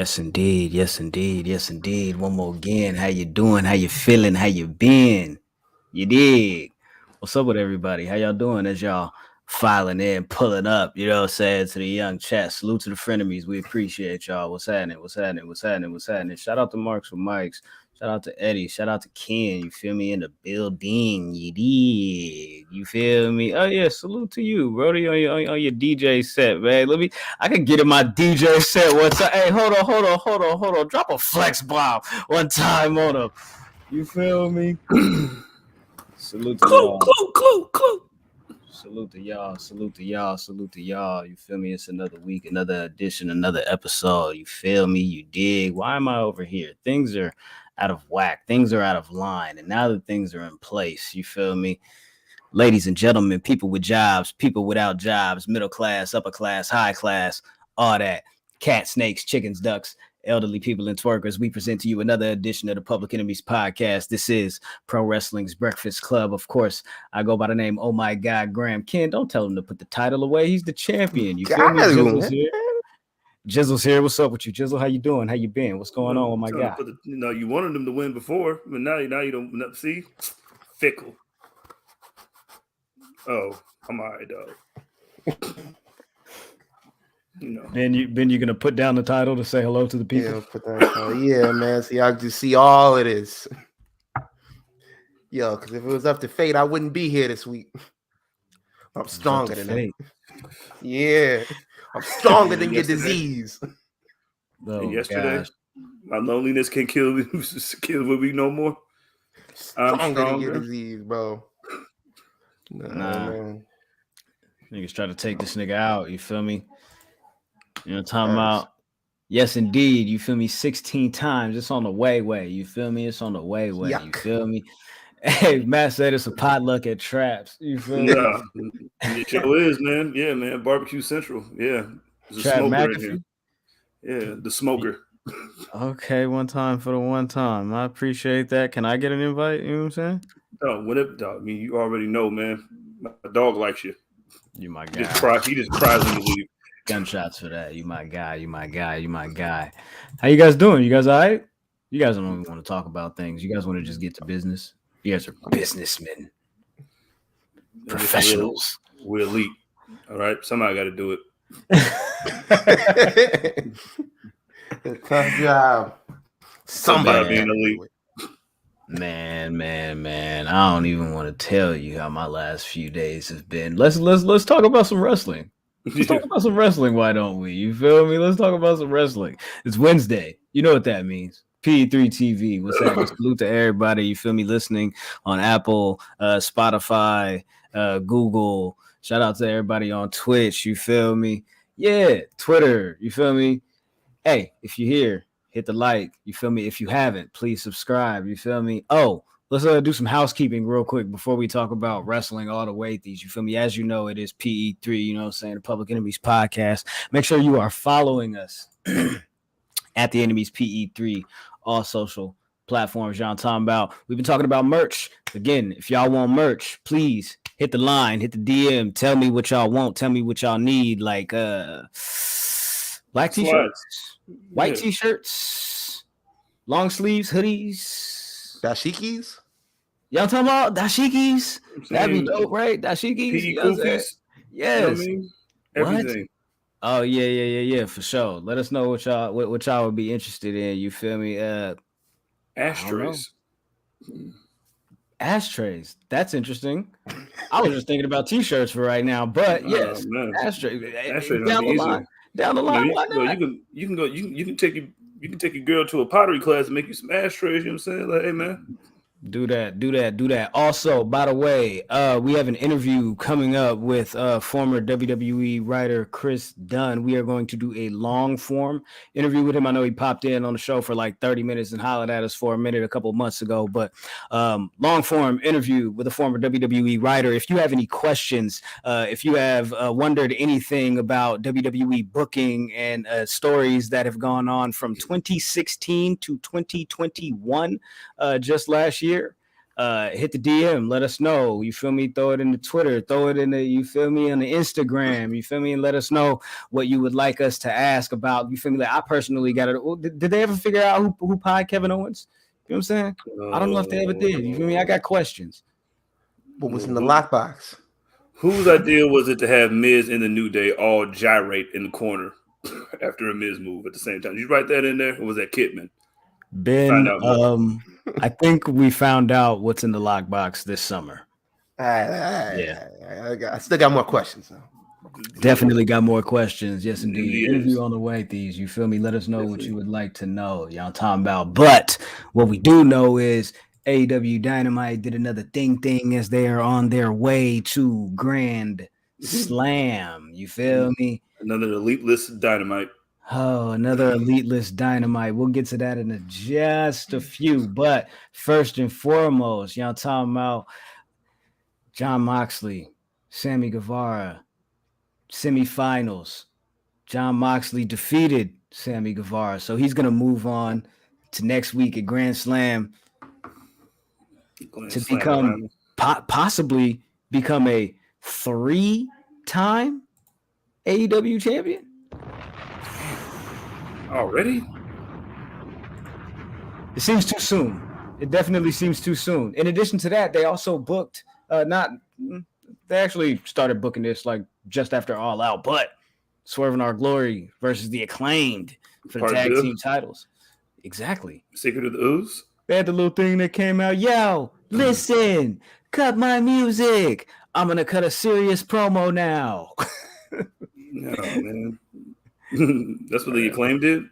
Yes, indeed. Yes, indeed. Yes, indeed. One more again. How you doing? How you feeling? How you been? You dig? What's up with everybody? How y'all doing as y'all filing in, pulling up? You know what I'm saying? To the young chat. Salute to the frenemies. We appreciate y'all. What's happening? What's happening? What's happening? What's happening? Shout out to Marks for Mikes. Shout out to Eddie. Shout out to Ken. You feel me? In the building. You dig? You feel me? Oh yeah. Salute to you, Brody, on your DJ set, man. I could get in my DJ set one time. Hey, hold on. Drop a flex bomb one time on him. You feel me? Salute to y'all. Salute to y'all. You feel me? It's another week, another edition, another episode. You feel me? You dig? Why am I over here? Things are out of whack. Things are out of line. And now that things are in place, you feel me? Ladies and gentlemen, people with jobs, people without jobs, middle class, upper class, high class, all that. Cats, snakes, chickens, ducks, elderly people, and twerkers. We present to you another edition of the Public Enemies Podcast. This is Pro Wrestling's Breakfast Club. Of course, I go by the name, oh my God, Graham. Ken, don't tell him to put the title away. He's the champion. You feel me? Jizzle's here. Jizzle's here. What's up with you, Jizzle? How you doing? How you been? What's going on with my guy? You wanted him to win before, but now you don't see. Fickle. Oh, I'm all right, dog. Ben, you gonna put down the title to say hello to the people? Yeah, put that. Yeah, man. So y'all can see all of this. Yo, because if it was up to fate, I wouldn't be here this week. I'm stronger than fate. Yeah, I'm stronger than your disease. Oh, yesterday, my loneliness can kill me no more. I'm stronger than your disease, bro. Nah. Niggas try to take this nigga out. You feel me? You know what I'm talking about? Yes, indeed. You feel me? 16 times. It's on the way. You feel me? It's on the way. Yuck. You feel me? Hey, Matt said it's a potluck at Traps. You feel me? Yeah. It sure is, man. Yeah, man. Barbecue Central. Yeah. There's a smoker McAfee? In here. Yeah, the smoker. Okay, one time for the one time. I appreciate that. Can I get an invite? You know what I'm saying? Oh, whatever, dog. I mean, you already know, man. My dog likes you. You my guy. He just cries when you leave. Gunshots for that. You my guy. How you guys doing? You guys all right? You guys don't even want to talk about things. You guys want to just get to business. You guys are businessmen. Professionals. We're elite. All right? Somebody got to do it. Tough job. Somebody being elite. Man. I don't even want to tell you how my last few days have been. Let's talk about some wrestling. Let's talk about some wrestling, why don't we? You feel me? Let's talk about some wrestling. It's Wednesday. You know what that means. PE3 TV. What's that? Salute to everybody, you feel me, listening on Apple, Spotify, Google. Shout out to everybody on Twitch, you feel me? Yeah, Twitter, you feel me? Hey, if you're here, hit the like, you feel me? If you haven't, please subscribe, you feel me? Oh, let's do some housekeeping real quick before we talk about wrestling all the way these. You feel me? As you know, it is PE3, you know what I'm saying, the Public Enemies Podcast. Make sure you are following us at the Enemies PE3, all social platforms y'all talking about. We've been talking about merch. Again, if y'all want merch, please hit the line, hit the DM. Tell me what y'all want. Tell me what y'all need. Like black t-shirts, white t-shirts, long sleeves, hoodies. Dashikis? Y'all talking about dashikis? That'd be dope, right? Dashikis? PE koofies? Yes. You know what I mean? Everything. What? Oh, yeah, for sure. Let us know what y'all would be interested in. You feel me? Ashtrays. Ashtrays. That's interesting. I was just thinking about t-shirts for right now, but yes, ashtrays. Down the line. You can take your girl to a pottery class and make you some ashtrays. You know what I'm saying? Like, hey, man. Do that. Also, by the way, we have an interview coming up with former WWE writer Chris Dunn. We are going to do a long form interview with him. I know he popped in on the show for like 30 minutes and hollered at us for a minute a couple of months ago, but long form interview with a former WWE writer. If you have any questions, if you have wondered anything about WWE booking and stories that have gone on from 2016 to 2021, just last year, hit the DM, let us know. You feel me? Throw it in the Twitter, throw it in the, you feel me, on the Instagram. You feel me? And let us know what you would like us to ask about. You feel me? Like I personally got it. Did they ever figure out who pied Kevin Owens? You know what I'm saying? I don't know if they ever did. You feel me? I got questions. What was in the lockbox? Whose idea was it to have Miz and the New Day all gyrate in the corner after a Miz move at the same time? Did you write that in there, or was that Kidman? Ben, I think we found out what's in the lockbox this summer. I still got more questions though. Definitely got more questions. Yes, indeed. Interview on the way, Thieves. You feel me? Let us know what you would like to know. Y'all talking about. But what we do know is AEW Dynamite did another thing as they are on their way to Grand Slam. You feel me? Another elite list of Dynamite. Oh, another elite list Dynamite. We'll get to that in just a few. But first and foremost, y'all talking about Jon Moxley, Sammy Guevara, semifinals. Jon Moxley defeated Sammy Guevara, so he's going to move on to next week at Grand Slam to become possibly become a 3-time AEW champion. Already? It seems too soon. It definitely seems too soon. In addition to that, they also booked they actually started booking this like just after All Out, but Swerve in Our Glory versus the Acclaimed for the tag team titles. Exactly. Secret of the Ooze? They had the little thing that came out. Yo, listen, cut my music. I'm going to cut a serious promo now. No, man. That's what the Acclaimed did?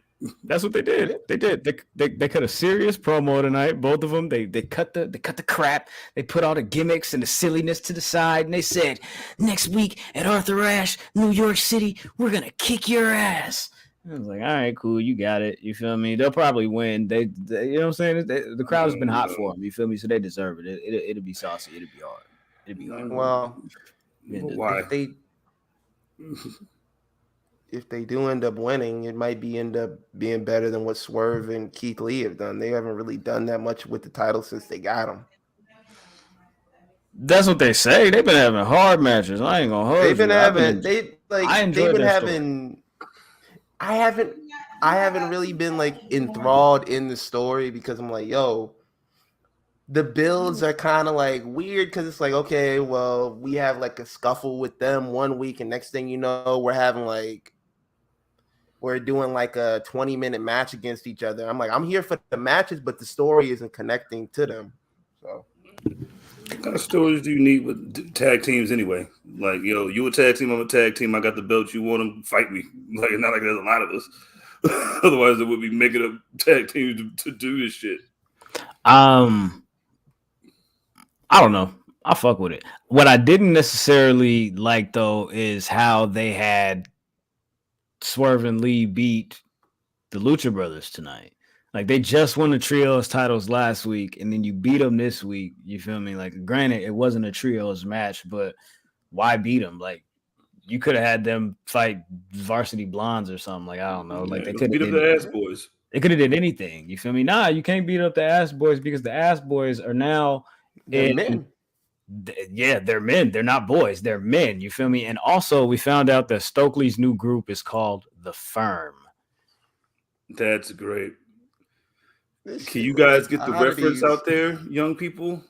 That's what they did. They did. They cut a serious promo tonight. Both of them. They cut the crap. They put all the gimmicks and the silliness to the side, and they said, next week at Arthur Ashe, New York City, we're gonna kick your ass. I was like, all right, cool, you got it. You feel me? They'll probably win. They you know what I'm saying? The crowd has been hot for them. You feel me? So they deserve it. It'll be saucy. It'll be hard. It'll be hard. Well, why? If they do end up winning, it might end up being better than what Swerve and Keith Lee have done. They haven't really done that much with the title since they got them. That's what they say. They've been having hard matches. I ain't gonna hold you. They've been having. I haven't really been like enthralled in the story because I'm like, yo, the builds are kind of like weird because it's like, okay, well, we have like a scuffle with them one week, and next thing you know, we're doing like a 20-minute match against each other. I'm like, I'm here for the matches, but the story isn't connecting to them. So, what kind of stories do you need with tag teams anyway? Like, yo, you a tag team, I'm a tag team. I got the belt. You want them? Fight me. Like, not like there's a lot of us. Otherwise, it would be making up tag teams to do this shit. I don't know. I fuck with it. What I didn't necessarily like though is how they had Swerve and Lee beat the Lucha Brothers tonight. Like they just won the trios titles last week, and then you beat them this week. You feel me? Like, granted, it wasn't a trios match, but why beat them? Like, you could have had them fight Varsity Blondes or something. Like, I don't know. Like they could have beat up the Ass Boys. They could have did anything. You feel me? Nah, you can't beat up the Ass Boys because the Ass Boys are now men. Yeah, they're men. They're not boys. They're men. You feel me? And also, we found out that Stokely's new group is called The Firm. That's great. Can you guys get the reference out there, young people?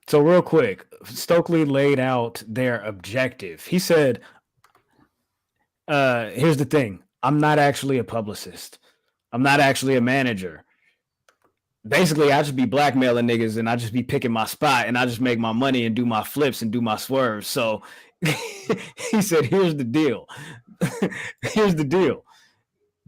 So real quick, Stokely laid out their objective. He said, here's the thing. I'm not actually a publicist. I'm not actually a manager. Basically, I just be blackmailing niggas and I just be picking my spot and I just make my money and do my flips and do my swerves. So he said, here's the deal. Here's the deal.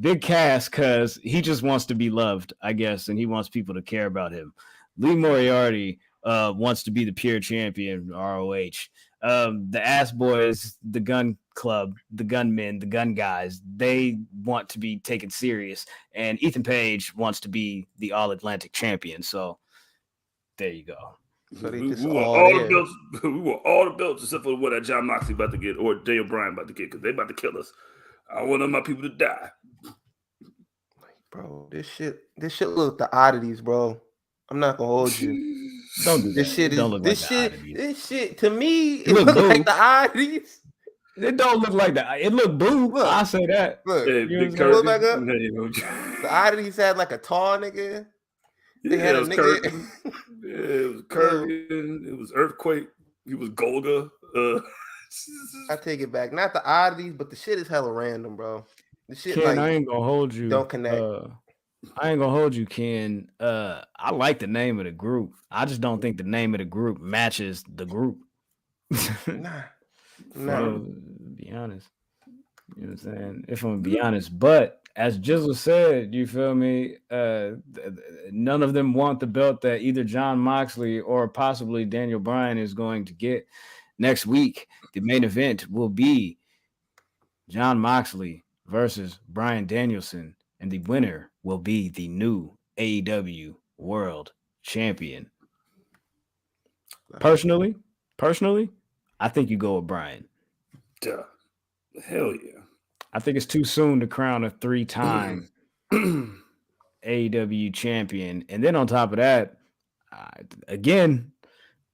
Big Cass, because he just wants to be loved, I guess, and he wants people to care about him. Lee Moriarty wants to be the pure champion, ROH. The Ass Boys, the Gun Club, the Gunmen, the Gun Guys, they want to be taken serious. And Ethan Page wants to be the All-Atlantic champion. So there you go. So we want all the belts except for what Jon Moxley about to get or Daniel Bryan about to get because they about to kill us. I want all my people to die. Bro, this shit look the oddities, bro. I'm not gonna hold you. Don't do that. This shit It don't look this like shit, the oddities. this shit to me, it look look blue. like the oddities. It don't look like that. It look boo. Look. I say that. Look, Hey, You know Big what I'm pull Kirby. it back up. Yeah, you know. The oddities had like a tall nigga. They Yeah, had it a was nigga. Kirby. Yeah, it was Kirby. It was Earthquake. He was Golga. I take it back. Not the oddities, but the shit is hella random, bro. The shit Ken, like I ain't gonna hold you. don't connect. I ain't gonna hold you, Ken. I like the name of the group. I just don't think the name of the group matches the group. Nah. To be honest. You know what I'm saying? If I'm gonna be honest. But as Jizzle said, you feel me? None of them want the belt that either John Moxley or possibly Daniel Bryan is going to get next week. The main event will be John Moxley versus Bryan Danielson, and the winner will be the new AEW World Champion. Personally, I think you go with Bryan. Duh. Hell yeah. I think it's too soon to crown a 3-time AEW champion. And then on top of that, again,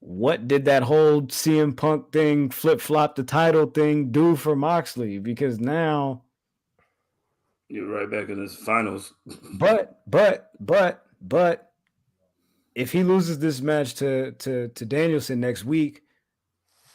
what did that whole CM Punk thing, flip-flop the title thing do for Moxley? Because now you're right back in his finals. But if he loses this match to Danielson next week,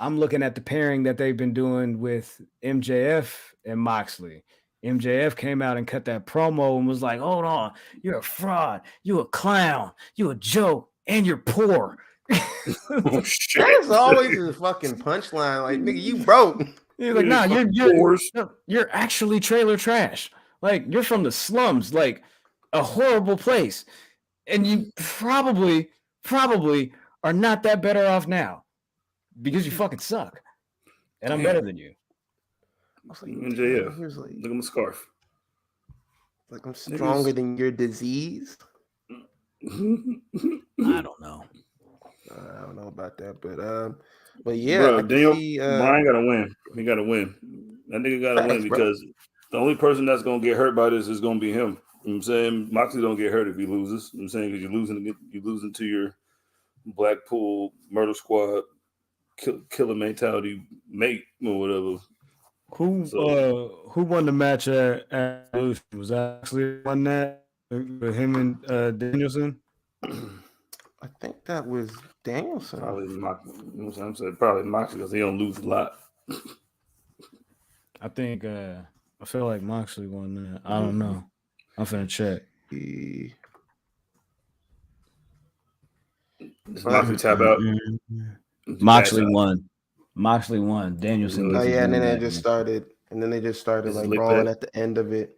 I'm looking at the pairing that they've been doing with MJF and Moxley. MJF came out and cut that promo and was like, hold on, you're a fraud, you a clown, you a joke, and you're poor. Oh, shit. That's always his fucking punchline. Like, nigga, you broke. He's like, nah, you're actually trailer trash. Like, you're from the slums, like a horrible place. And you probably are not that better off now because you fucking suck. And I'm better than you. I was like, MJF. he was like, look at my scarf. Like, I'm stronger than your disease. I don't know. I don't know about that, but yeah, bro, Bryan gotta win. He gotta win. That nigga gotta win because the only person that's gonna get hurt by this is gonna be him. You know what I'm saying? Moxley don't get hurt if he loses. You know what I'm saying? Because you're losing to your Blackpool Murder Squad killer mentality mate or whatever. Who won the match at Evolution? Was actually won that with him and Danielson? I think that was Danielson. Probably Moxley. You know what I'm saying? Probably Moxley because he don't lose a lot. I think I feel like Moxley won that. I don't know. I'm finna check. Does Moxley tap out? Moxley won. Danielson. Oh yeah, and then they just started like brawling at the end of it.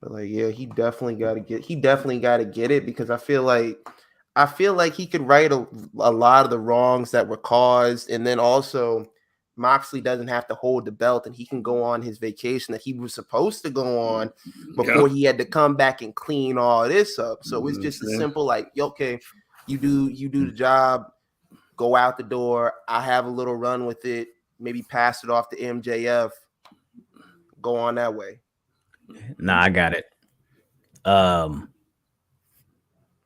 But like, yeah, he definitely got to get it because I feel like he could right a lot of the wrongs that were caused, and then also Moxley doesn't have to hold the belt and he can go on his vacation that he was supposed to go on before he had to come back and clean all this up. So it's just a simple like, okay, you do the job, go out the door. I have a little run with it, maybe pass it off to MJF, go on that way. Nah, I got it.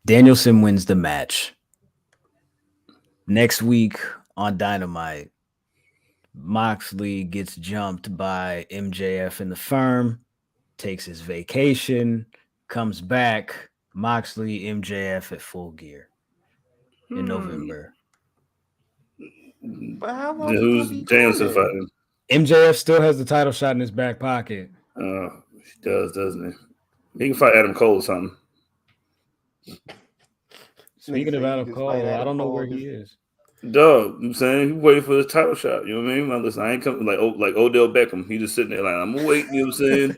Danielson wins the match. Next week on Dynamite, Moxley gets jumped by MJF in the firm, takes his vacation, comes back. Moxley, MJF at Full Gear in November. But how long who's Danielson fighting? MJF still has the title shot in his back pocket. Oh, he does, doesn't he? He can fight Adam Cole or something. Speaking of Adam Cole, I don't know where he is. Dog, I'm saying he waiting for his title shot. You know what I mean? Like, listen, I ain't coming like Odell Beckham. He just sitting there like, I'm gonna wait. You know what I'm saying?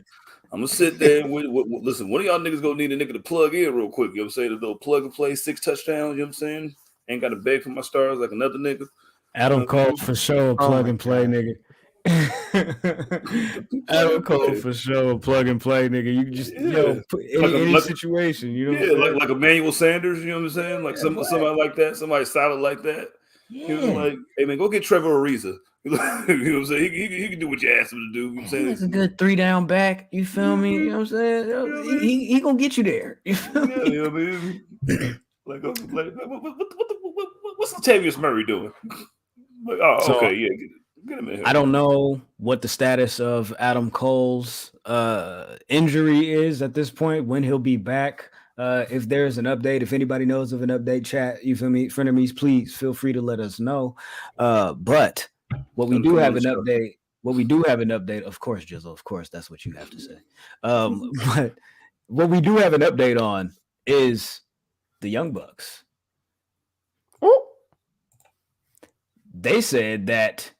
I'm gonna sit there and wait. Listen, one of y'all niggas gonna need a nigga to plug in real quick. You know what I'm saying? A little plug and play, 6 touchdowns. You know what I'm saying? Ain't got to beg for my stars like another nigga. Adam Cole for sure, plug and play, nigga. Adam Cole for sure, plug and play, nigga. You can just any situation, you know. Like Emmanuel Sanders, you know what I'm saying? Like somebody like that, somebody solid like that. Yeah. He was like, hey man, go get Trevor Ariza. You know what I'm saying? He can do what you asked him to do. You know what I'm saying? He's a good 3-down back. You feel me? You know what I'm saying? He gonna get you there. You feel me? You know what I mean? Like, what's Latavius Murray doing? Like, oh, okay, yeah, get him in here. I don't know what the status of Adam Cole's injury is at this point, when he'll be back. If there's an update, if anybody knows of an update, chat, you feel me, frenemies, please feel free to let us know. But what we do have an update, of course, Jizzle, of course, that's what you have to say. But what we do have an update on is the Young Bucks. They said that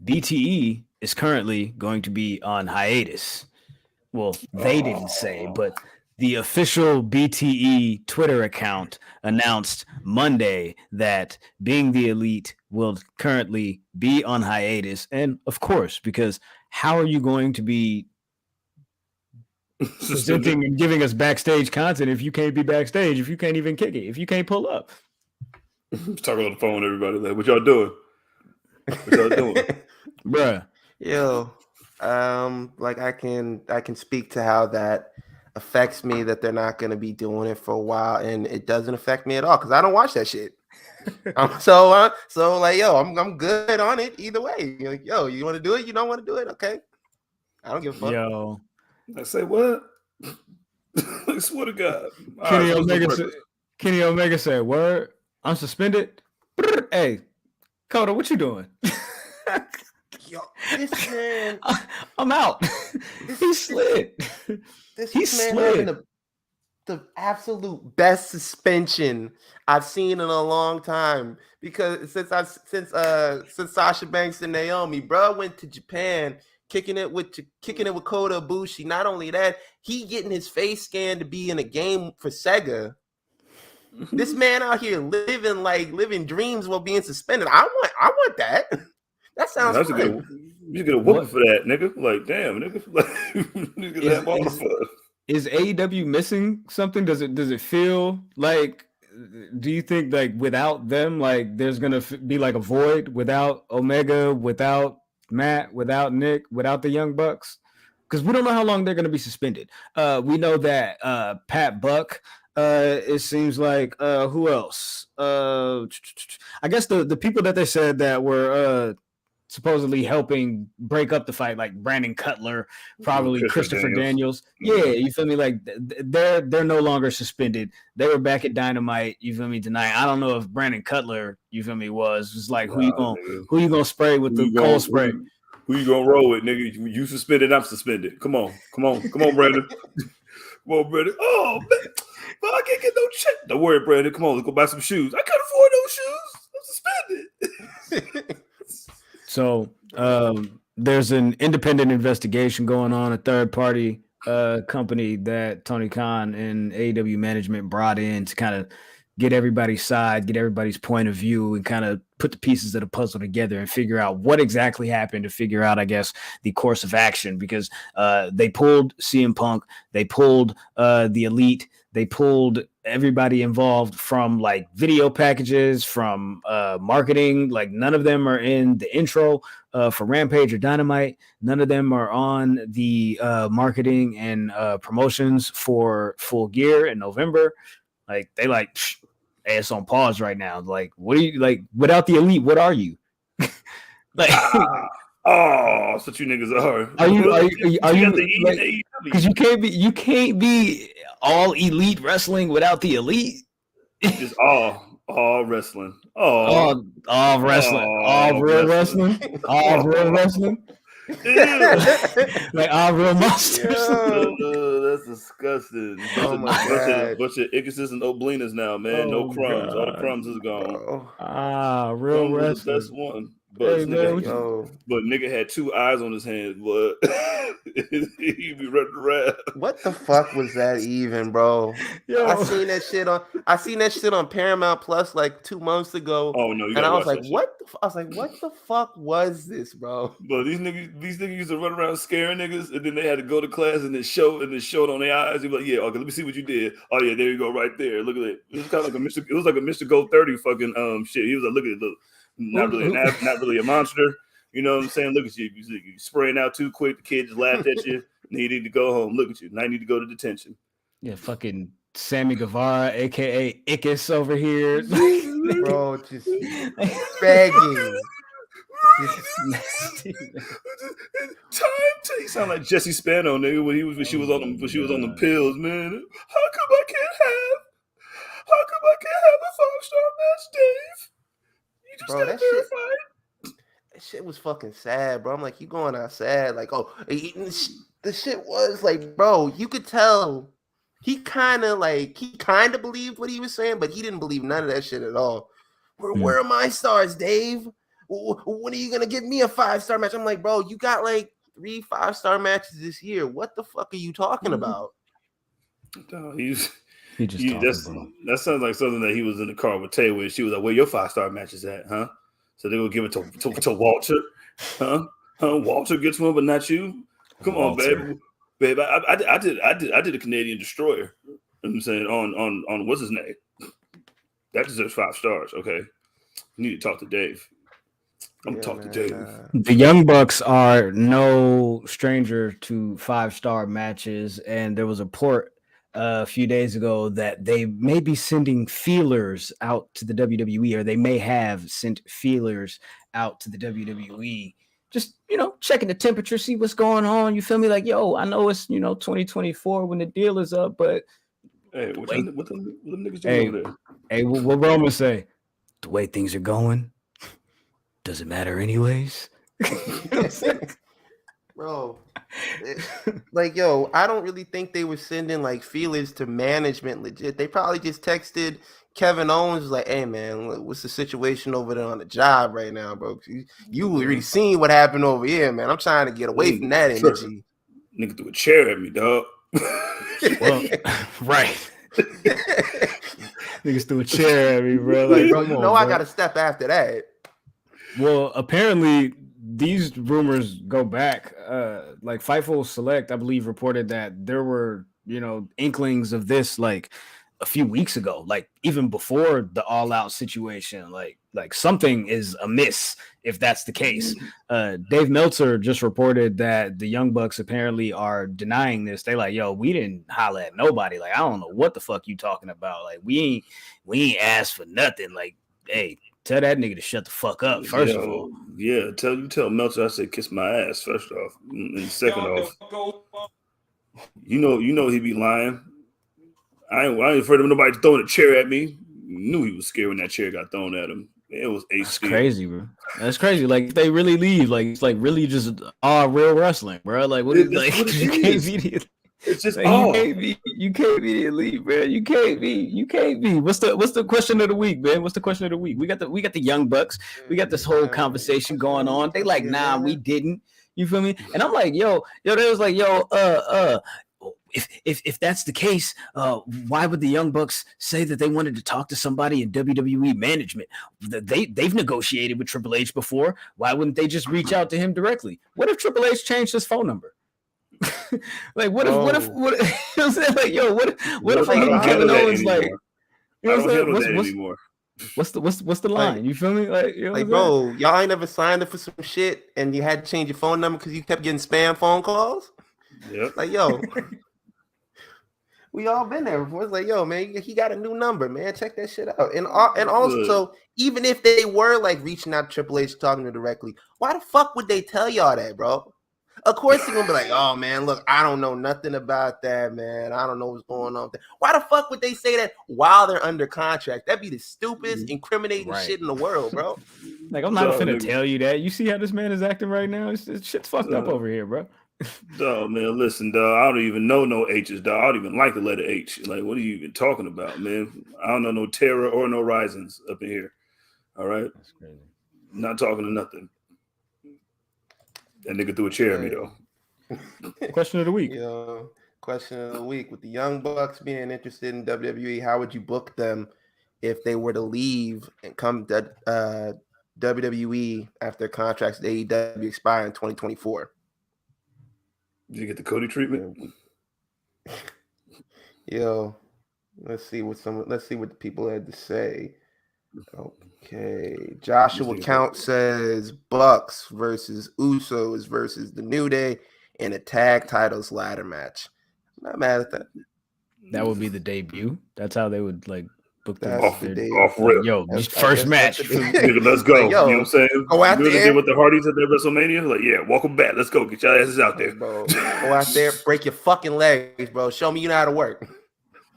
BTE is currently going to be on hiatus. Well, they didn't say, but the official BTE Twitter account announced Monday that Being the Elite will currently be on hiatus. And of course, because how are you going to be presenting and giving us backstage content if you can't be backstage, if you can't even kick it, if you can't pull up? Talking on the phone, everybody. Like, what y'all doing? Bruh. Yo, like I can speak to how that affects me, that they're not going to be doing it for a while, and it doesn't affect me at all because I don't watch that shit. So like, yo, I'm good on it either way. You're like, yo, you want to do it? You don't want to do it? Okay, I don't give a fuck. Yo, I say what? I swear to God. Kenny Omega said, "Word, I'm suspended." Hey, Coda, what you doing? Yo, this man, I'm out. He slid. This man having the absolute best suspension I've seen in a long time, because since Sasha Banks and Naomi, bro, went to Japan kicking it with Kota Ibushi. Not only that, he getting his face scanned to be in a game for Sega. This man out here living dreams while being suspended. I want that. That sounds fun. You get a whooping for that, nigga. Like, damn, nigga. Is AEW missing something? Does it feel like? Do you think like without them, like there's gonna be like a void without Omega, without Matt, without Nick, without the Young Bucks? Because we don't know how long they're gonna be suspended. We know that Pat Buck. It seems like who else? I guess the people that they said that were supposedly helping break up the fight, like Brandon Cutler, probably Christopher Daniels. Yeah, you feel me? Like they're no longer suspended. They were back at Dynamite. You feel me tonight? I don't know if Brandon Cutler, you feel me, was just like who you gonna spray with the cold spray? Who you gonna roll with, nigga? You suspended, I'm suspended. Come on, Brandon. Come on, Brandon. Oh man, but I can't get no check. Don't worry, Brandon. Come on, let's go buy some shoes. I can't afford those shoes. I'm suspended. So there's an independent investigation going on, a third-party company that Tony Khan and AEW management brought in to kind of get everybody's side, get everybody's point of view, and kind of put the pieces of the puzzle together and figure out what exactly happened, to figure out, I guess, the course of action, because they pulled CM Punk, they pulled the Elite, they pulled everybody involved from like video packages, from marketing. Like none of them are in the intro for Rampage or Dynamite. None of them are on the marketing and promotions for Full Gear in November. Like they like, hey, it's on pause right now. Like, what are you like without the Elite? What are you? Like, so you niggas are. Are you? Because you can't be all Elite wrestling without the Elite. Just all wrestling. All wrestling. All real wrestling. All real wrestling. Like all real monsters. That's disgusting. Bunch of Ickuses and Oblinas now, man. No crumbs. God. All the crumbs is gone. Real wrestling. That's one. But, hey, nigga had two eyes on his hands, but he'd be running around. What the fuck was that even, bro? Yo. I seen that shit on Paramount Plus like 2 months ago. Oh no, and I was like, what the fuck was this, bro? But these niggas used to run around scaring niggas, and then they had to go to class and then show it on their eyes. He'd be like, yeah, okay, let me see what you did. Oh yeah, there you go, right there. Look at it. It was kind of like a Mr. Gold 30 fucking shit. He was like, look at it, look. Not really a monster. You know what I'm saying? Look at you. You spraying out too quick. The kid just laughed at you. Now you need to go home. Look at you. Now you need to go to detention. Yeah, fucking Sammy Guevara, aka Ickis, over here. Bro, just begging. Nasty, Time to. He sound like Jesse Spano, nigga, when she was on them pills, man. How come I can't have a 5-star match, Dave? You just Bro, got verified. That shit was fucking sad, bro. I'm like, you going out sad? Like, oh, the shit was like, bro, you could tell he kind of believed what he was saying, but he didn't believe none of that shit at all. Where are my stars, Dave? When are you gonna give me a 5-star match? I'm like, bro, you got like 3 5-star matches this year. What the fuck are you talking about? No, he just that sounds like something that he was in the car with Tay with. She was like, "Where your 5-star matches at, huh?" So they gonna give it to Walter, huh? Walter gets one, but not you. Come Walter. on, babe. I did a Canadian Destroyer. I'm saying on what's his name? That deserves 5 stars. Okay, you need to talk to Dave. I'm gonna talk to Dave. The Young Bucks are no stranger to 5-star matches, and there was a report a few days ago that they may be sending feelers out to the WWE, or they may have sent feelers out to the WWE. Just, checking the temperature, see what's going on. You feel me? Like, yo, I know it's, 2024 when the deal is up, but hey, what them niggas doing over there? Hey, what Roman say? The way things are going, doesn't matter anyways. Bro, like, yo, I don't really think they were sending like feelers to management legit. They probably just texted Kevin Owens like, hey man, what's the situation over there on the job right now, bro? You already seen what happened over here, man. I'm trying to get away from that energy. Nigga threw a chair at me, dog. Well, right. Niggas threw a chair at me, bro. Like, bro, I gotta step after that. Well, apparently these rumors go back. Like Fightful Select, I believe, reported that there were, inklings of this like a few weeks ago, like even before the All Out situation. Like something is amiss if that's the case. Dave Meltzer just reported that the Young Bucks apparently are denying this. They like, yo, we didn't holler at nobody. Like, I don't know what the fuck you talking about. Like, we ain't asked for nothing. Like, hey, tell that nigga to shut the fuck up, first of all. Yeah, tell Meltzer I said kiss my ass, first off. And second off, you know he be lying. I ain't afraid of nobody throwing a chair at me. Knew he was scared when that chair got thrown at him. It was AC. That's crazy, bro. That's crazy. Like, if they really leave, like, it's like really just real wrestling, bro. Like, what is like what you can't be it's just like, you can't be the elite, bro. You can't be. What's the question of the week, man? What's the question of the week? We got the Young Bucks. We got this whole conversation going on. They like, nah, we didn't. You feel me? And I'm like, yo, they was like, yo, if that's the case, why would the Young Bucks say that they wanted to talk to somebody in WWE management? They've negotiated with Triple H before. Why wouldn't they just reach out to him directly? What if Triple H changed his phone number? Like, what if you know what I'm saying? Like, yo, what if like Kevin Owens like, you know what I'm saying? What's the line? You feel me? Like, bro, y'all ain't never signed up for some shit and you had to change your phone number because you kept getting spam phone calls. Yeah. Like, yo, we all been there before. It's like, yo, man, he got a new number, man. Check that shit out. And also, even if they were like reaching out to Triple H, talking to directly, why the fuck would they tell y'all that, bro? Of course they're gonna be like, oh man, look, I don't know nothing about that, man. I don't know what's going on there. Why the fuck would they say that while they're under contract? That'd be the stupidest, incriminating shit in the world, bro. Like, I'm not finna tell you that. You see how this man is acting right now? Shit's fucked up over here, bro. Dog, man, listen, dog. I don't even know no H's, dog. I don't even like the letter H. Like, what are you even talking about, man? I don't know no Terra or no Risings up in here. All right, that's crazy. Not talking to nothing. That nigga threw a chair at me though. Question of the week. Question of the week. With the Young Bucks being interested in WWE, how would you book them if they were to leave and come to WWE after contracts at AEW expire in 2024? Did you get the Cody treatment? Yo, let's see what the people had to say. Okay, Joshua Count says Bucks versus Usos versus the New Day in a tag titles ladder match. I'm not mad at that. That would be the debut. That's how they would like book That's Off, the their day. off like, rip. yo, I first guess match. that's the day. Nigga, let's go. Like, yo, you know what I'm saying? go out You know what they there. did with the Hardys at their WrestleMania? Like, yeah, welcome back. Let's go. Get your asses out there. Bro, go out there, break your fucking legs, bro. Show me you know how to work.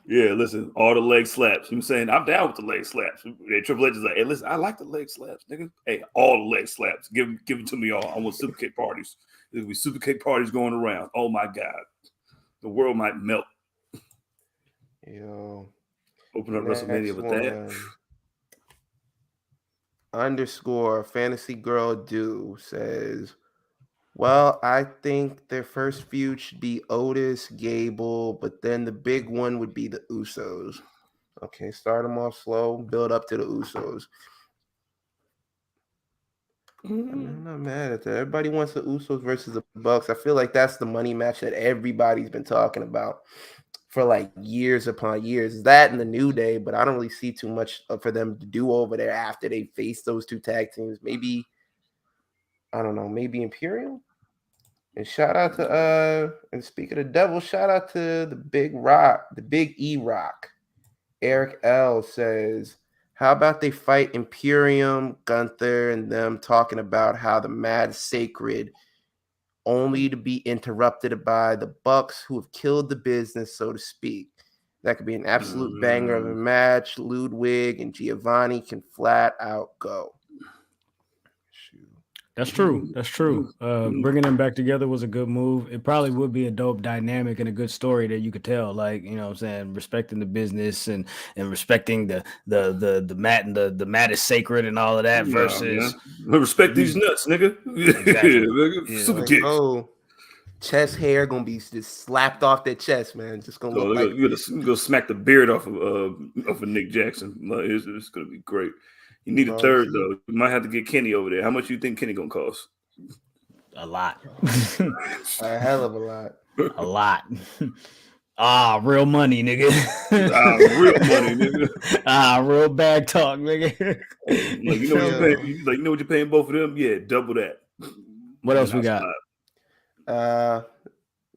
Yeah, listen, all the leg slaps. You know what I'm saying? I'm down with the leg slaps. Hey, Triple H is like, hey, listen, I like the leg slaps, nigga. Hey, all the leg slaps. Give it to me all. I want super kick parties. There'll be super kick parties going around. Oh my God. The world might melt. Yo. Open up Next WrestleMania with that. Underscore Fantasy Girl Do says, well, I think their first feud should be Otis, Gable, but then the big one would be the Usos. Okay, start them off slow, build up to the Usos. I'm not mad at that. Everybody wants the Usos versus the Bucks. I feel like that's the money match that everybody's been talking about for like years upon years. That and the New Day, but I don't really see too much for them to do over there after they face those two tag teams. Maybe, I don't know, maybe Imperium? And shout out to and speak of the devil, shout out to the Big Rock, the Big E Rock. Eric L says, how about they fight Imperium, Gunther, and them talking about how the Mad Sacred only to be interrupted by the Bucks who have killed the business, so to speak. That could be an absolute banger of a match. Ludwig and Giovanni can flat out go. That's true. That's true. Bringing them back together was a good move. It probably would be a dope dynamic and a good story that you could tell. Like, you know what I'm saying, respecting the business and respecting the mat and the mat is sacred and all of that versus respect these nuts, nigga. Exactly. Yeah, super kicks. Oh, chest hair gonna be just slapped off their chest, man. Just gonna look like you go smack the beard off of Nick Jackson. It's gonna be great. You need a third though. You might have to get Kenny over there. How much you think Kenny gonna cost? A lot. A hell of a lot. A lot. Real money, nigga. Real money, nigga. Real bag talk, nigga. Like, you know what you're paying both of them? Yeah, double that. What else we got? Let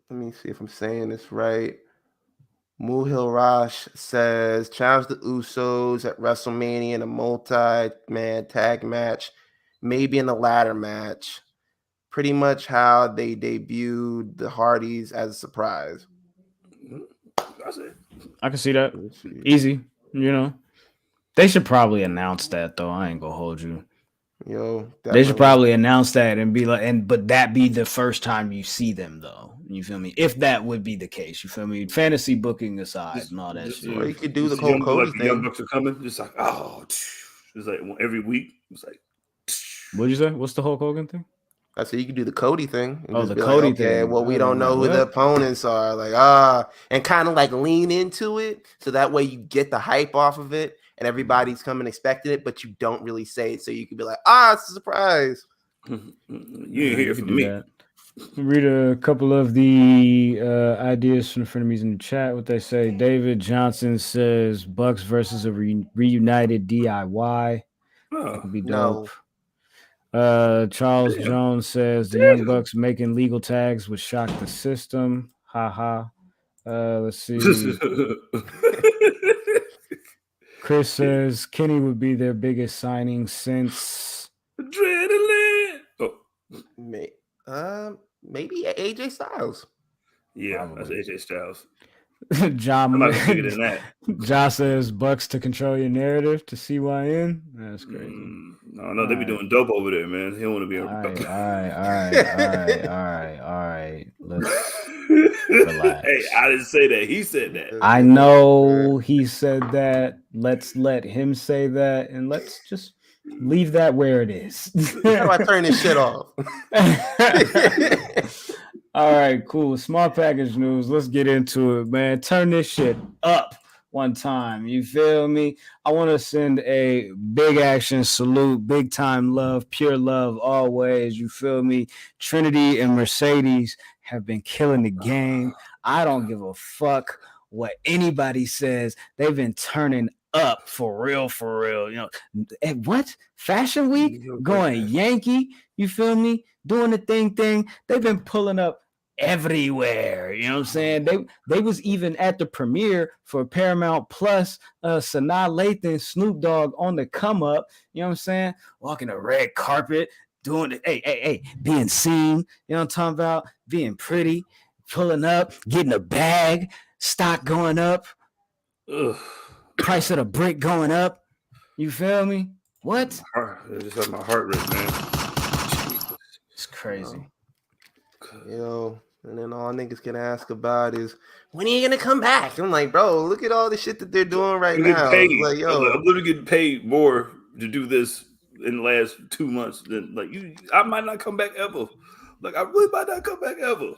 me see if I'm saying this right. Muhil Raj says, challenge the Usos at WrestleMania in a multi-man tag match, maybe in a ladder match. Pretty much how they debuted the Hardys as a surprise. That's it. I can see that. Easy, you know. They should probably announce that, though. I ain't gonna hold you. Yo, they should probably announce that and be like, but that be the first time you see them, though. You feel me? If that would be the case, you feel me? Fantasy booking aside and all that shit. Or you could do the whole Cody thing. Young Bucks are coming, just like it's like every week. It's like, what'd you say? What's the Hulk Hogan thing? I said you could do the Cody thing. And the Cody thing. Well, we don't know who the opponents are. Like, and kind of like lean into it, so that way you get the hype off of it, and everybody's coming expecting it, but you don't really say it, so you can be like, it's a surprise. You ain't hear from me. That. Read a couple of the ideas from the frenemies in the chat. What they say. David Johnson says Bucks versus a reunited DIY. That could be dope. Charles Jones says the Young Bucks making legal tags would shock the system. Ha. Let's see. Chris says Kenny would be their biggest signing since Adrenaline. Maybe AJ Styles. Yeah, that's AJ Styles. John, I'm not gonna figure than that. Josh says Bucks to control your narrative to CYN. That's crazy. No, they be doing dope over there, man. He don't want to be all right. Let's relax. Hey, I didn't say that. He said that. I know he said that. Let's let him say that, and let's just leave that where it is. How do I turn this shit off? All right, cool. Small package news. Let's get into it, man. Turn this shit up one time. You feel me? I want to send a big action salute, big time love, pure love always. You feel me? Trinity and Mercedes have been killing the game. I don't give a fuck what anybody says. They've been turning up for real. You know, what? Fashion Week? Going Yankee? You feel me? Doing the thing. They've been pulling up everywhere. You know what I'm saying? They was even at the premiere for Paramount Plus, Sanaa Lathan, Snoop Dogg on the come up. You know what I'm saying? Walking the red carpet, doing it, hey, being seen, you know what I'm talking about? Being pretty, pulling up, getting a bag, stock going up, Ugh. price of the brick going up. You feel me? What? It just had my heart rate, man. It's crazy. You know, and then all niggas can ask about is, when are you gonna come back? I'm like, bro, look at all the shit that they're doing right now. Like, yo, I'm literally getting paid more to do this in the last 2 months than like you. I might not come back ever. Like I really might not come back ever.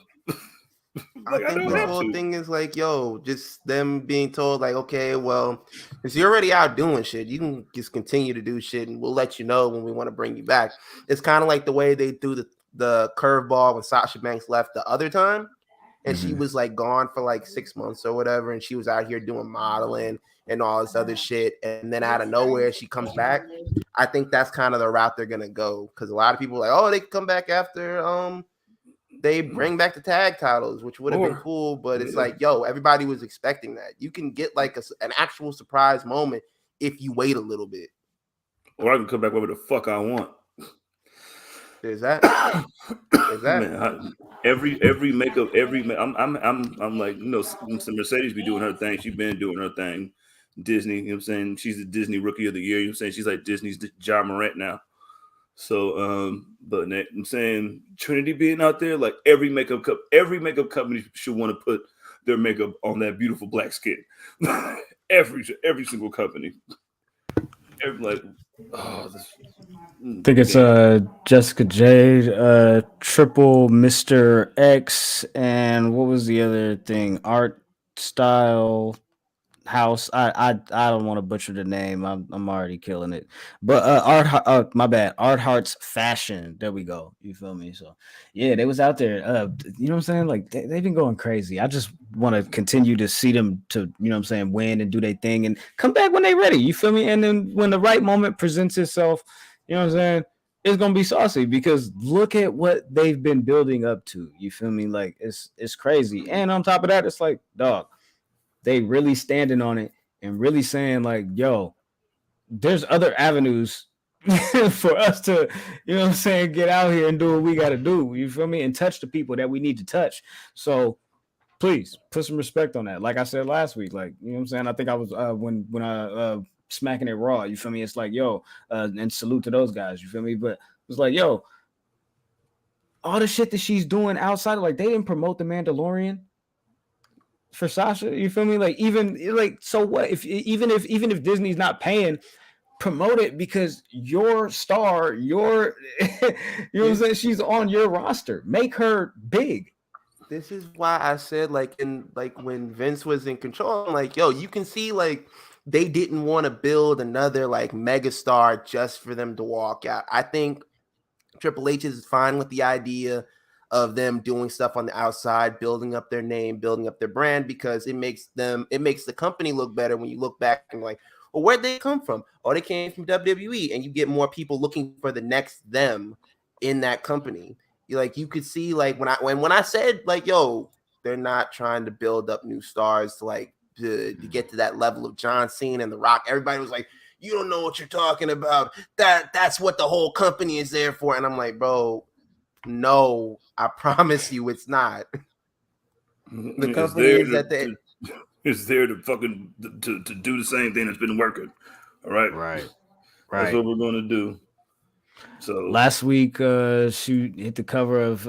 I think this whole thing is like, yo, just them being told, like, okay, well, if you're already out doing shit, you can just continue to do shit, and we'll let you know when we want to bring you back. It's kind of like the way they threw the curveball when Sasha Banks left the other time, and she was like gone for like 6 months or whatever, and she was out here doing modeling and all this other shit, and then out of nowhere she comes back. I think that's kind of the route they're gonna go, because a lot of people are like, oh, they can come back after they bring back the tag titles, which would have been cool, but it's like, yo, everybody was expecting that. You can get like an actual surprise moment if you wait a little bit. Or I can come back wherever the fuck I want. There's that. Man, every makeup, I'm like, you know, some Mercedes be doing her thing. She's been doing her thing. Disney, you know what I'm saying? She's the Disney Rookie of the Year. You know what I'm saying? She's like Disney's Ja Morant now. So, but I'm saying Trinity being out there, like every makeup company should want to put their makeup on that beautiful black skin. every single company. I think it's Jessica Jade, Triple Mr. X, and what was the other thing? Art Style House. I don't want to butcher the name. I'm already killing it. But my bad. Art Hearts Fashion. There we go. You feel me? So yeah, they was out there. You know what I'm saying? Like they've been going crazy. I just want to continue to see them to, you know what I'm saying, win and do their thing and come back when they ready. You feel me? And then when the right moment presents itself, you know what I'm saying? It's gonna be saucy because look at what they've been building up to. You feel me? Like it's crazy. And on top of that, it's like, dog, they really standing on it and really saying like, yo, there's other avenues for us to, you know what I'm saying, get out here and do what we got to do. You feel me? And touch the people that we need to touch. So please put some respect on that. Like I said last week, like, you know what I'm saying? I think I was when I smacking it raw, you feel me? It's like, yo, and salute to those guys, you feel me? But it's like, yo, all the shit that she's doing outside of, like, they didn't promote the Mandalorian for Sasha, you feel me? Like, even like, so what if even if Disney's not paying, promote it, because your star, your you know what I'm saying, she's on your roster. Make her big. This is why I said, like, when Vince was in control, I'm like, yo, you can see like they didn't want to build another like megastar just for them to walk out. I think Triple H is fine with the idea of them doing stuff on the outside, building up their name, building up their brand, because it makes the company look better when you look back and like, well, where'd they come from? Oh, they came from WWE, and you get more people looking for the next them in that company. You could see, like, when I said, like, yo, they're not trying to build up new stars to like to get to that level of John Cena and The Rock. Everybody was like, you don't know what you're talking about. That's what the whole company is there for. And I'm like, bro, no, I promise you it's not. The company is it's there to fucking to do the same thing that's been working. All right. Right. That's what we're gonna do. So last week, she hit the cover of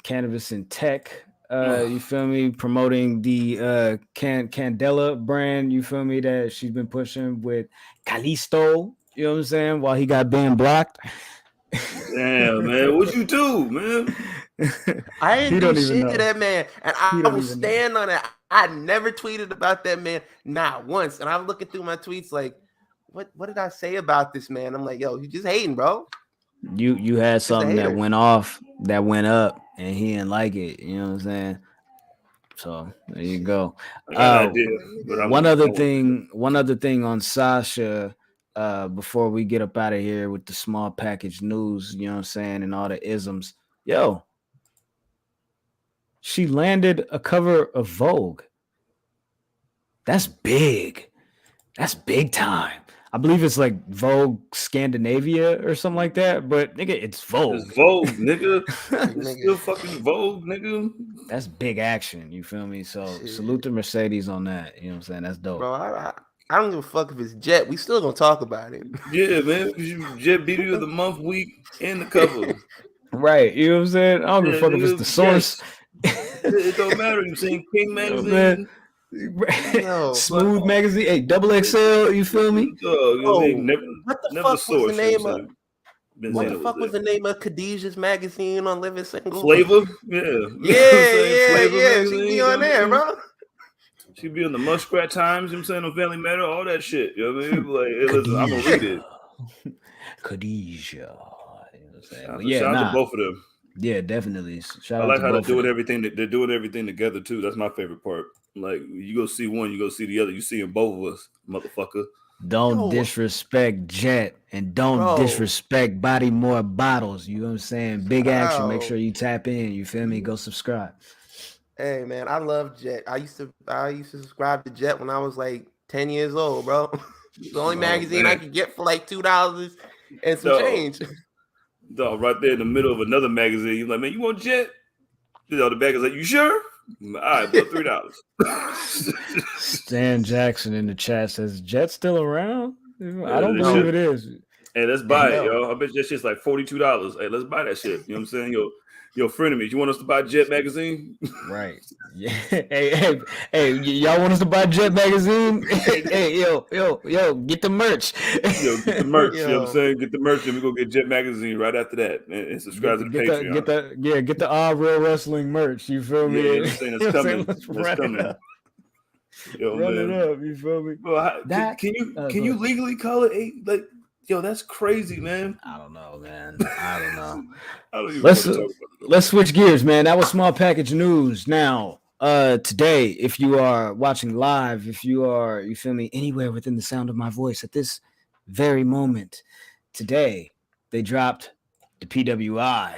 Cannabis and Tech. You feel me? Promoting the Candela brand. You feel me? That she's been pushing with Kalisto. You know what I'm saying? While he got banned blocked. Damn, man, what you do, man? I didn't do shit to that man, and I will stand on it. I never tweeted about that man, not once. And I'm looking through my tweets like, what did I say about this man? I'm like, yo, you just hating, bro. You had something that went off, that went up, and he didn't like it. You know what I'm saying? So there you go. One other thing on Sasha, before we get up out of here with the small package news, you know what I'm saying, and all the isms. Yo, she landed a cover of Vogue. That's big. That's big time. I believe it's like Vogue Scandinavia or something like that. But nigga, it's Vogue. It's Vogue, nigga. It's Nigga. still fucking Vogue, nigga. That's big action. You feel me? So Shit. salute to Mercedes on that. You know what I'm saying? That's dope. Bro, I don't give a fuck if it's Jet. We still gonna talk about it. Yeah, man. Jet Beauty of the Month week and the cover. Right. You know what I'm saying? I don't give a fuck if it's the source. It don't matter. You saying King Magazine? Man. No, Smooth magazine, hey, double XL. You feel me? What the fuck was the name of? What the fuck was the that. name of Khadijah's magazine on Living Single? Flavor? Yeah. Yeah. She be on there, bro. She be on the Muskrat Times, you know what I'm saying, on Family Matter, all that shit. You know what I mean? Like, hey, listen, I'm gonna read it. Khadijah. You know what I'm saying? Shout out to both of them. Yeah, definitely. Shout I out like to how they're both doing everything. They're doing everything together too. That's my favorite part. Like, you go see one, you go see the other. You seeing both of us, motherfucker. Don't disrespect Jet and don't disrespect Body More Bottles. You know what I'm saying? Big action. Make sure you tap in. You feel me? Go subscribe. Hey man, I love Jet. I used to subscribe to Jet when I was like 10 years old, bro. The only magazine I could get for like $2 and some change. Dog, right there in the middle of another magazine. You're like, man, you want Jet? You know, the bag is like, you sure? All right, but $3. Stan Jackson in the chat says, Jet still around? I don't believe it is. Hey, let's buy it, yo. I bet that shit's like $42. Hey, let's buy that shit. You know what I'm saying? Yo, friend of me, you want us to buy Jet magazine? Right. Yeah. Hey, y'all want us to buy Jet magazine? Hey, yo, get the merch. Yo, get the merch. You know what I'm saying? Get the merch, and we go get Jet magazine right after that, and subscribe to the Patreon. Get the All Real Wrestling merch. You feel me? Yeah, you know what I'm saying? It's coming. It's coming. Yo, run it up. You feel me? Well, can you legally call it like? Yo, that's crazy, man. I don't know, man. I don't know. I don't even want to talk about it. Let's switch gears, man. That was small package news. Now, today, if you are watching live, if you are, you feel me, anywhere within the sound of my voice at this very moment, today they dropped the PWI.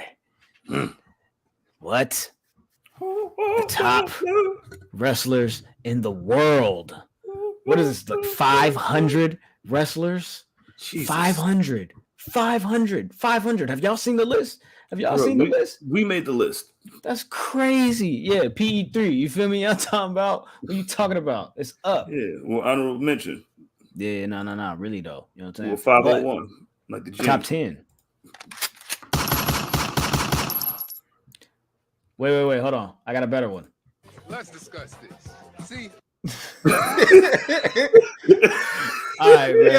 What? The top wrestlers in the world. What is this? Like 500 wrestlers? Jesus. 500. Have y'all seen the list? Have y'all seen the list? We made the list. That's crazy. Yeah, PE3. You feel me? Y'all talking about what you talking about? It's up. Yeah, well, honorable mention. Yeah, no. Really though. You know what I'm saying? Well, 501. Like the gym. Top 10. Wait, hold on. I got a better one. Let's discuss this. See? All right, man.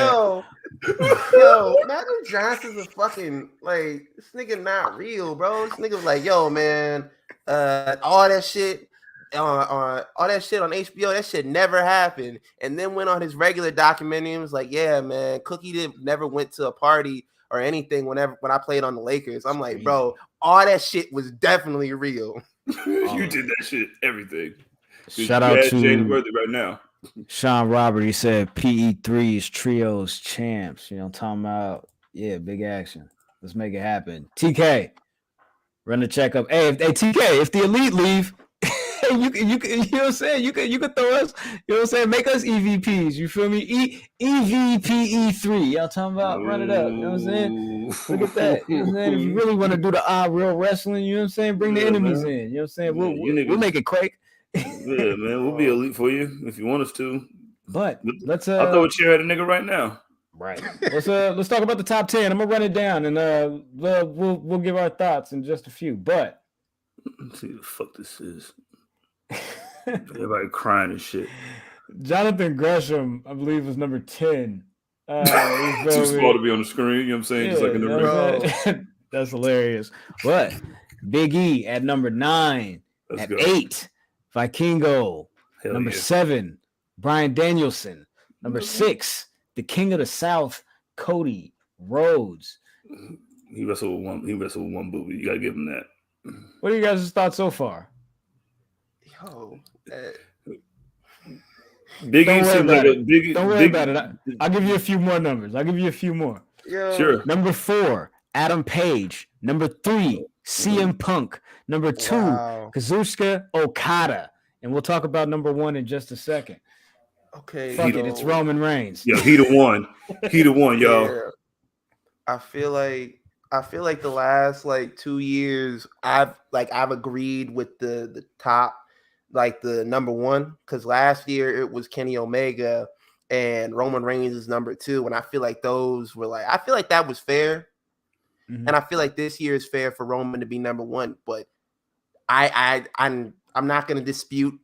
Yo, Malcolm Johnson's a fucking like this nigga not real, bro. This nigga was like, yo, man, all that shit on HBO, that shit never happened. And then went on his regular documentary and was like, yeah, man, Cookie never went to a party or anything when I played on the Lakers. I'm like, bro, all that shit was definitely real. You did that shit, everything. Shout out to James Worthy right now. Sean Robert. He said PE3's trios champs. You know, talking about big action. Let's make it happen. TK, run the checkup. Hey, TK, if the elite leave, you know what I'm saying? You could throw us. You know what I'm saying? Make us EVPs. You feel me? EVPE3. Y'all talking about run it up. You know what I'm saying? Look at that. You know what I'm saying? If you really want to do the real wrestling, you know what I'm saying? Bring the enemies in. You know what I'm saying? We'll make it quick. Yeah, man, we'll be elite for you if you want us to. But let's I'll throw a chair at a nigga right now. Right. Let's talk about the top 10. I'm gonna run it down and we'll give our thoughts in just a few. But let's see what the fuck this is. Everybody crying and shit. Jonathan Gresham, I believe, was number 10. Too small to be on the screen, you know what I'm saying? Yeah, just like in the ring. That's hilarious. But Big E at number 9. Let's at go. 8. Vikingo. Hell Number yeah. 7, Bryan Danielson. Number 6, the King of the South, Cody Rhodes. He wrestled with one booby. You gotta give him that. What are you guys' thoughts so far? Yo, Big E seemed like a big. Don't worry about it. I'll give you a few more numbers. Yo. Sure. Number 4, Adam Page. Number 3, CM Punk. Number 2, Wow. Kazuchika Okada. And we'll talk about number 1 in just a second. Okay. Fuck it, it's Roman Reigns. Yo, he the one. He the one, y'all. Yeah. I feel like the last like 2 years I've agreed with the top, like the number 1, because last year it was Kenny Omega and Roman Reigns is number 2, and I feel like those were like, I feel like that was fair. Mhm. And I feel like this year is fair for Roman to be number 1, but I'm not going to dispute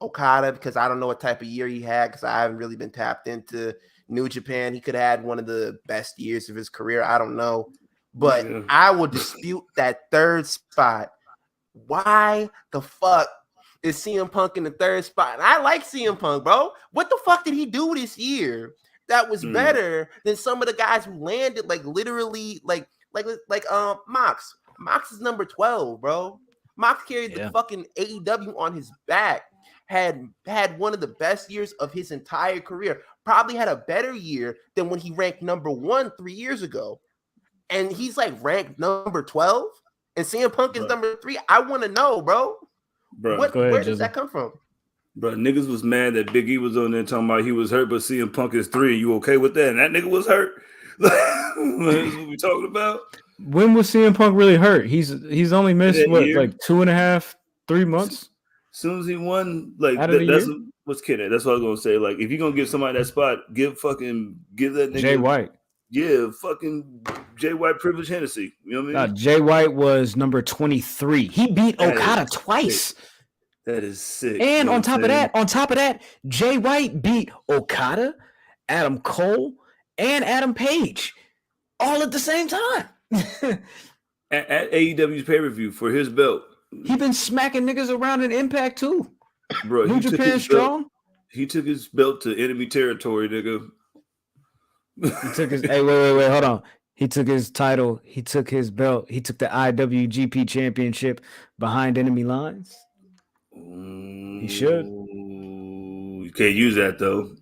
Okada because I don't know what type of year he had, because I haven't really been tapped into New Japan. He could have had one of the best years of his career. I don't know, but Yeah. I will dispute that 3rd spot. Why the fuck is CM Punk in the 3rd spot? And I like CM Punk, bro. What the fuck did he do this year that was better than some of the guys who landed like literally like Mox? Mox is number 12, bro. Mox carried the fucking AEW on his back. Had one of the best years of his entire career. Probably had a better year than when he ranked number 1 3 years ago. And he's like ranked number 12. And CM Punk is number 3. I want to know, bro. Where does that come from? Bro, niggas was mad that Big E was on there talking about he was hurt, but CM Punk is 3. You okay with that? And that nigga was hurt. That's what we talking about. When was CM Punk really hurt? He's only missed like 2.5, 3 months. As soon as he won, like that's what's kidding. That's what I was gonna say. Like, if you're gonna give somebody that spot, give that nigga Jay White. Yeah, fucking Jay White privilege Hennessy. You know what I mean? Jay White was number 23. He beat Okada twice. That is sick. And on top of that, Jay White beat Okada, Adam Cole, and Adam Page all at the same time. at AEW's pay-per-view for his belt. He been smacking niggas around in Impact too. Bro, New Japan strong. He took his belt to enemy territory, nigga. He took his wait, hold on. He took his title, he took his belt, he took the IWGP championship behind enemy lines. He should. You can't use that though.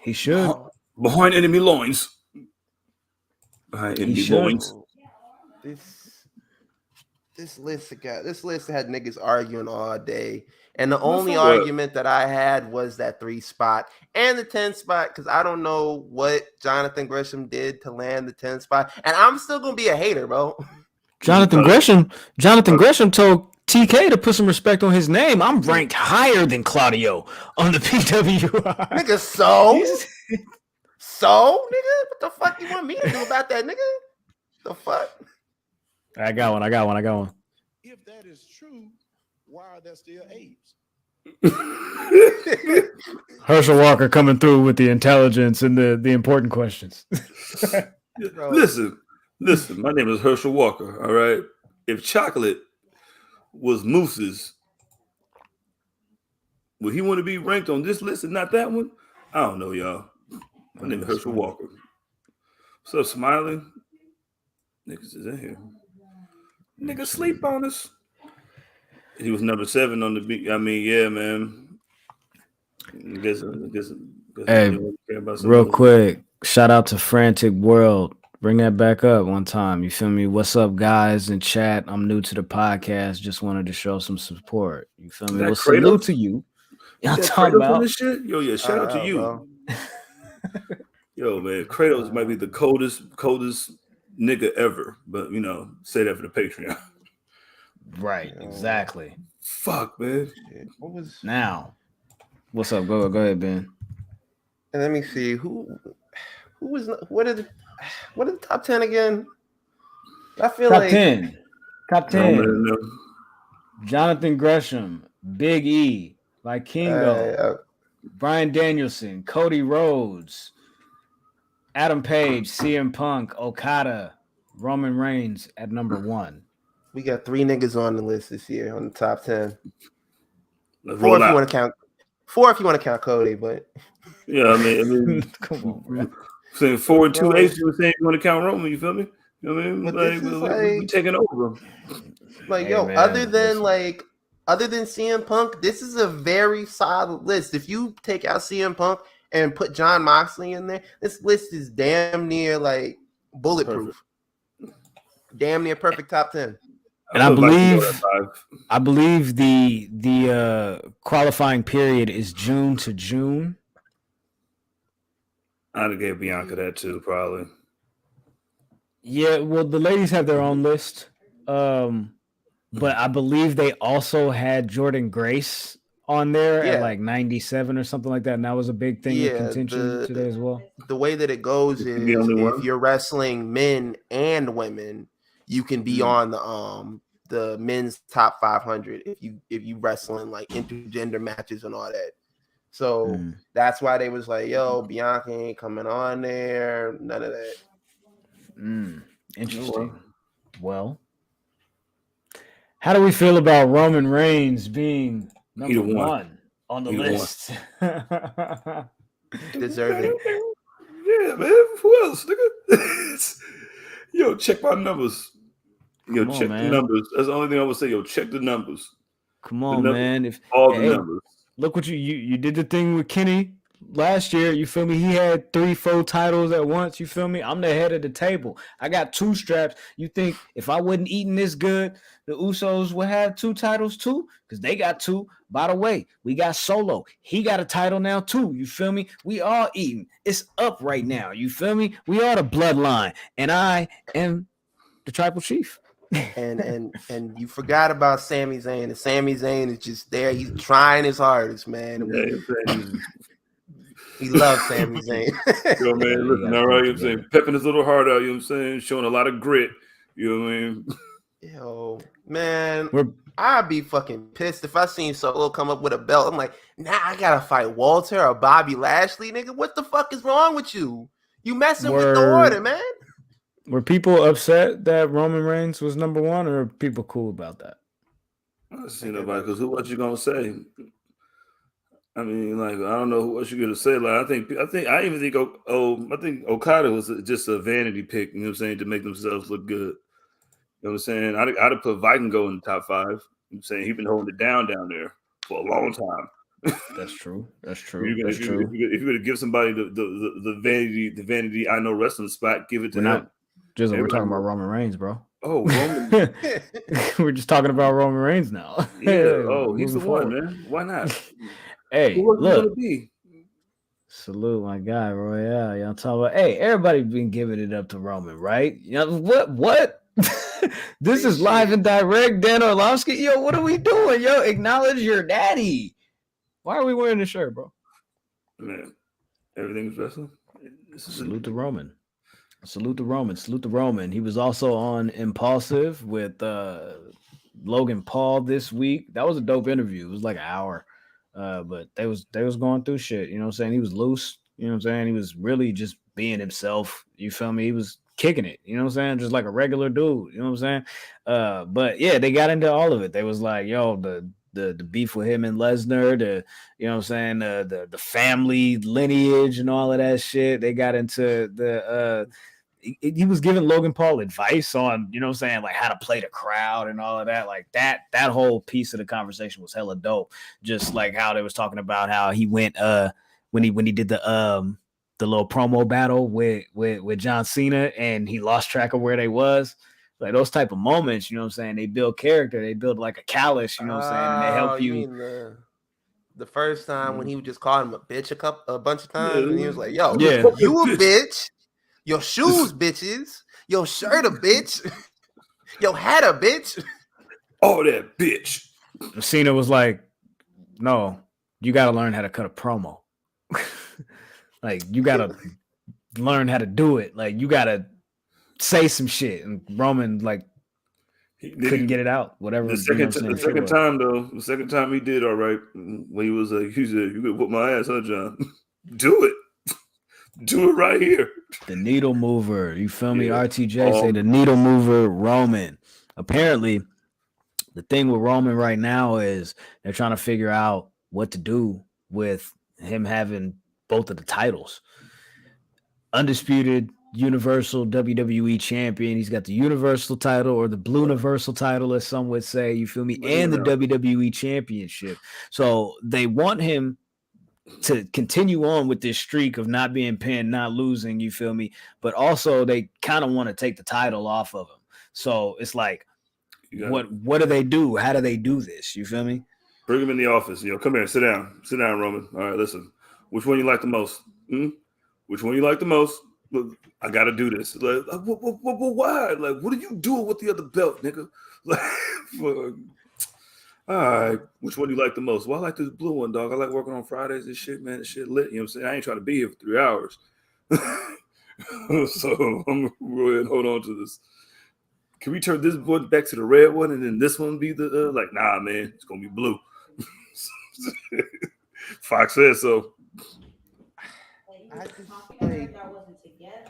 He should. Behind enemy lines. Behind enemy lines. This list had niggas arguing all day. And the only argument that I had was that 3 spot and the 10 spot, because I don't know what Jonathan Gresham did to land the 10 spot. And I'm still gonna be a hater, bro. Jonathan Gresham told TK to put some respect on his name. I'm ranked higher than Claudio on the PWI. Nigga, so nigga, what the fuck you want me to do about that, nigga? The fuck? I got one. If that is true, why are there still apes? Herschel Walker coming through with the intelligence and the important questions. Listen, my name is Herschel Walker, all right? If chocolate was Moose's, would he want to be ranked on this list and not that one? I don't know, y'all. My name is Herschel Walker. What's up, Smiling? Niggas is in here. Nigga sleep on us. He was number 7 on the beat. I mean, yeah, man. I guess hey, real quick, shout out to Frantic World. Bring that back up one time. You feel me? What's up, guys in chat? I'm new to the podcast. Just wanted to show some support. You feel me? Well, salute to you. Y'all talking about this shit? Yo, yeah, shout out to you. Yo, man, Kratos might be the coldest nigga ever, but say that for the Patreon. Right, exactly. Fuck, man. Now, what's up? Go ahead, Ben. And let me see what are the top 10 again? I feel top like 10. Top 10. No. Jonathan Gresham, Big E, Vikingo, Bryan Danielson, Cody Rhodes, Adam Page, CM Punk, Okada, Roman Reigns at number 1. We got 3 niggas on the list this year on the top 10. 4 if you want to count Cody, but yeah, I mean, come on, bro. Saying 4 and 2 8, you were saying you want to count Roman, you feel me? You know what I mean? But we taking over. Like, hey, yo, man, other than CM Punk, this is a very solid list. If you take out CM Punk and put Jon Moxley in there, this list is damn near like bulletproof. damn near perfect top 10. And I believe the qualifying period is June to June. I'd have gave Bianca that too, probably. Yeah, well, the ladies have their own list. But I believe they also had Jordan Grace on there at like 97 or something like that. And that was a big thing in contention today as well. The way that it goes is if you're wrestling men and women, you can be on the men's top 500 if you wrestling like intergender matches and all that. So that's why they was like, yo, Bianca ain't coming on there. None of that. Interesting. Well, how do we feel about Roman Reigns being number one on the list? Deserving. Yeah, man. Who else, nigga? Yo, check my numbers. Yo, check the numbers. That's the only thing I would say. Yo, check the numbers. Come on, man. The numbers. Look what you did the thing with Kenny last year. You feel me? He had 3-4 titles at once. You feel me? I'm the head of the table. I got 2 straps. You think if I wasn't eating this good, the Usos would have 2 titles too? Because they got 2. By the way, we got Solo. He got a title now too. You feel me? We all eating. It's up right now. You feel me? We are the bloodline. And I am the tribal chief. and you forgot about Sami Zayn. And Sami Zayn is just there. He's trying his hardest, man. He loves Sami Zayn. Yo, man, listen, all right, you know what I'm saying? Pepping his little heart out, you know what I'm saying? Showing a lot of grit, you know what I mean? Yo, man, I'd be fucking pissed if I seen Solo come up with a belt. I'm like, nah, I gotta fight Walter or Bobby Lashley, nigga. What the fuck is wrong with you? You messing with the order, man. Were people upset that Roman Reigns was number 1, or are people cool about that? I don't see nobody, because what you gonna say? I mean, like, I don't know what you're gonna say. Like, I even think Okada was just a vanity pick. You know what I'm saying, to make themselves look good. You know what I'm saying? I'd have put Vikingo in the top 5. You know what I'm saying, he's been holding it down there for a long time. That's true. If you're gonna give somebody the vanity, I know wrestling spot, give it to him. We're talking about Roman Reigns, bro. Oh, Roman. We're just talking about Roman Reigns now. Yeah. Oh, he's the one, man. Why not? Hey, look. Salute my guy, Royale. Y'all talking about? Hey, everybody been giving it up to Roman, right? You know what? This is live and direct. Dan Orlovsky. Yo, what are we doing? Yo, acknowledge your daddy. Why are we wearing this shirt, bro? Man, everything's wrestling. Salute to Roman. Salute to Roman. He was also on Impulsive with Logan Paul this week. That was a dope interview. It was like an hour. But they was going through shit. You know what I'm saying? He was loose. You know what I'm saying? He was really just being himself. You feel me? He was kicking it. You know what I'm saying? Just like a regular dude. You know what I'm saying? But yeah, they got into all of it. They was like, yo, the beef with him and Lesnar, you know what I'm saying, the family lineage and all of that shit. They got into he was giving Logan Paul advice on, you know what I'm saying, like how to play the crowd and all of that. Like that whole piece of the conversation was hella dope. Just like how they was talking about how he went when he did the little promo battle with John Cena and he lost track of where they was. Like those type of moments, you know what I'm saying? They build character. They build like a callus, you know what I'm saying? And they help you. Mean the first time when he would just call him a bitch a bunch of times, and he was like, "Yo, yeah, you a bitch. Your shoes, bitches. Your shirt, a bitch. Your hat, a bitch. All that bitch." Cena was like, "No, you got to learn how to cut a promo. Like you got to learn how to do it. Like you got to say some shit." And Roman couldn't get it out. Whatever. The second time he did all right. When he was like, he said, "You could whoop my ass, huh, John? Do it. Do it right here." The needle mover. You feel me? RTJ say the needle mover, Roman. Apparently, the thing with Roman right now is they're trying to figure out what to do with him having both of the titles. Undisputed Universal WWE champion. He's got the Universal title, or the Blue Universal title, as some would say, you feel me, and the WWE championship. So they want him to continue on with this streak of not being pinned, not losing, you feel me, but also they kind of want to take the title off of him. So it's like, What do they do? How do they do this? You feel me? Bring him in the office. Come here, sit down, Roman. All right, listen. Which one you like the most? Which one you like the most? Look, I got to do this. Like, why? Like, what are you doing with the other belt, nigga? Like, all right, which one you like the most? Well, I like this blue one, dog. I like working on Fridays and shit, man. This shit lit. You know what I'm saying? I ain't trying to be here for 3 hours. So I'm going to go ahead and hold on to this. Can we turn this one back to the red one and then this one be the, like, nah, man, it's going to be blue. Fox says so.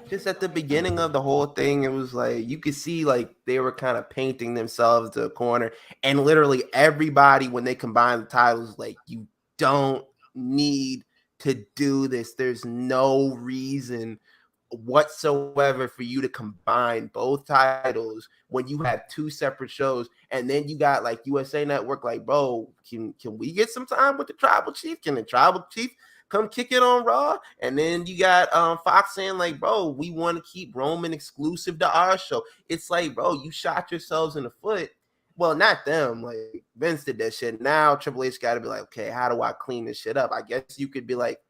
Just at the beginning of the whole thing, it was like you could see like they were kind of painting themselves to a corner, and literally everybody when they combine the titles, like, you don't need to do this. There's no reason whatsoever for you to combine both titles when you have two separate shows. And then you got like USA Network, like, bro, can we get some time with the Tribal Chief? Can the Tribal Chief come kick it on Raw? And then you got Fox saying like, bro, we want to keep Roman exclusive to our show. It's like, bro, you shot yourselves in the foot. Well, not them. Like, Vince did that shit. Now Triple H got to be like, okay, how do I clean this shit up? I guess you could be like,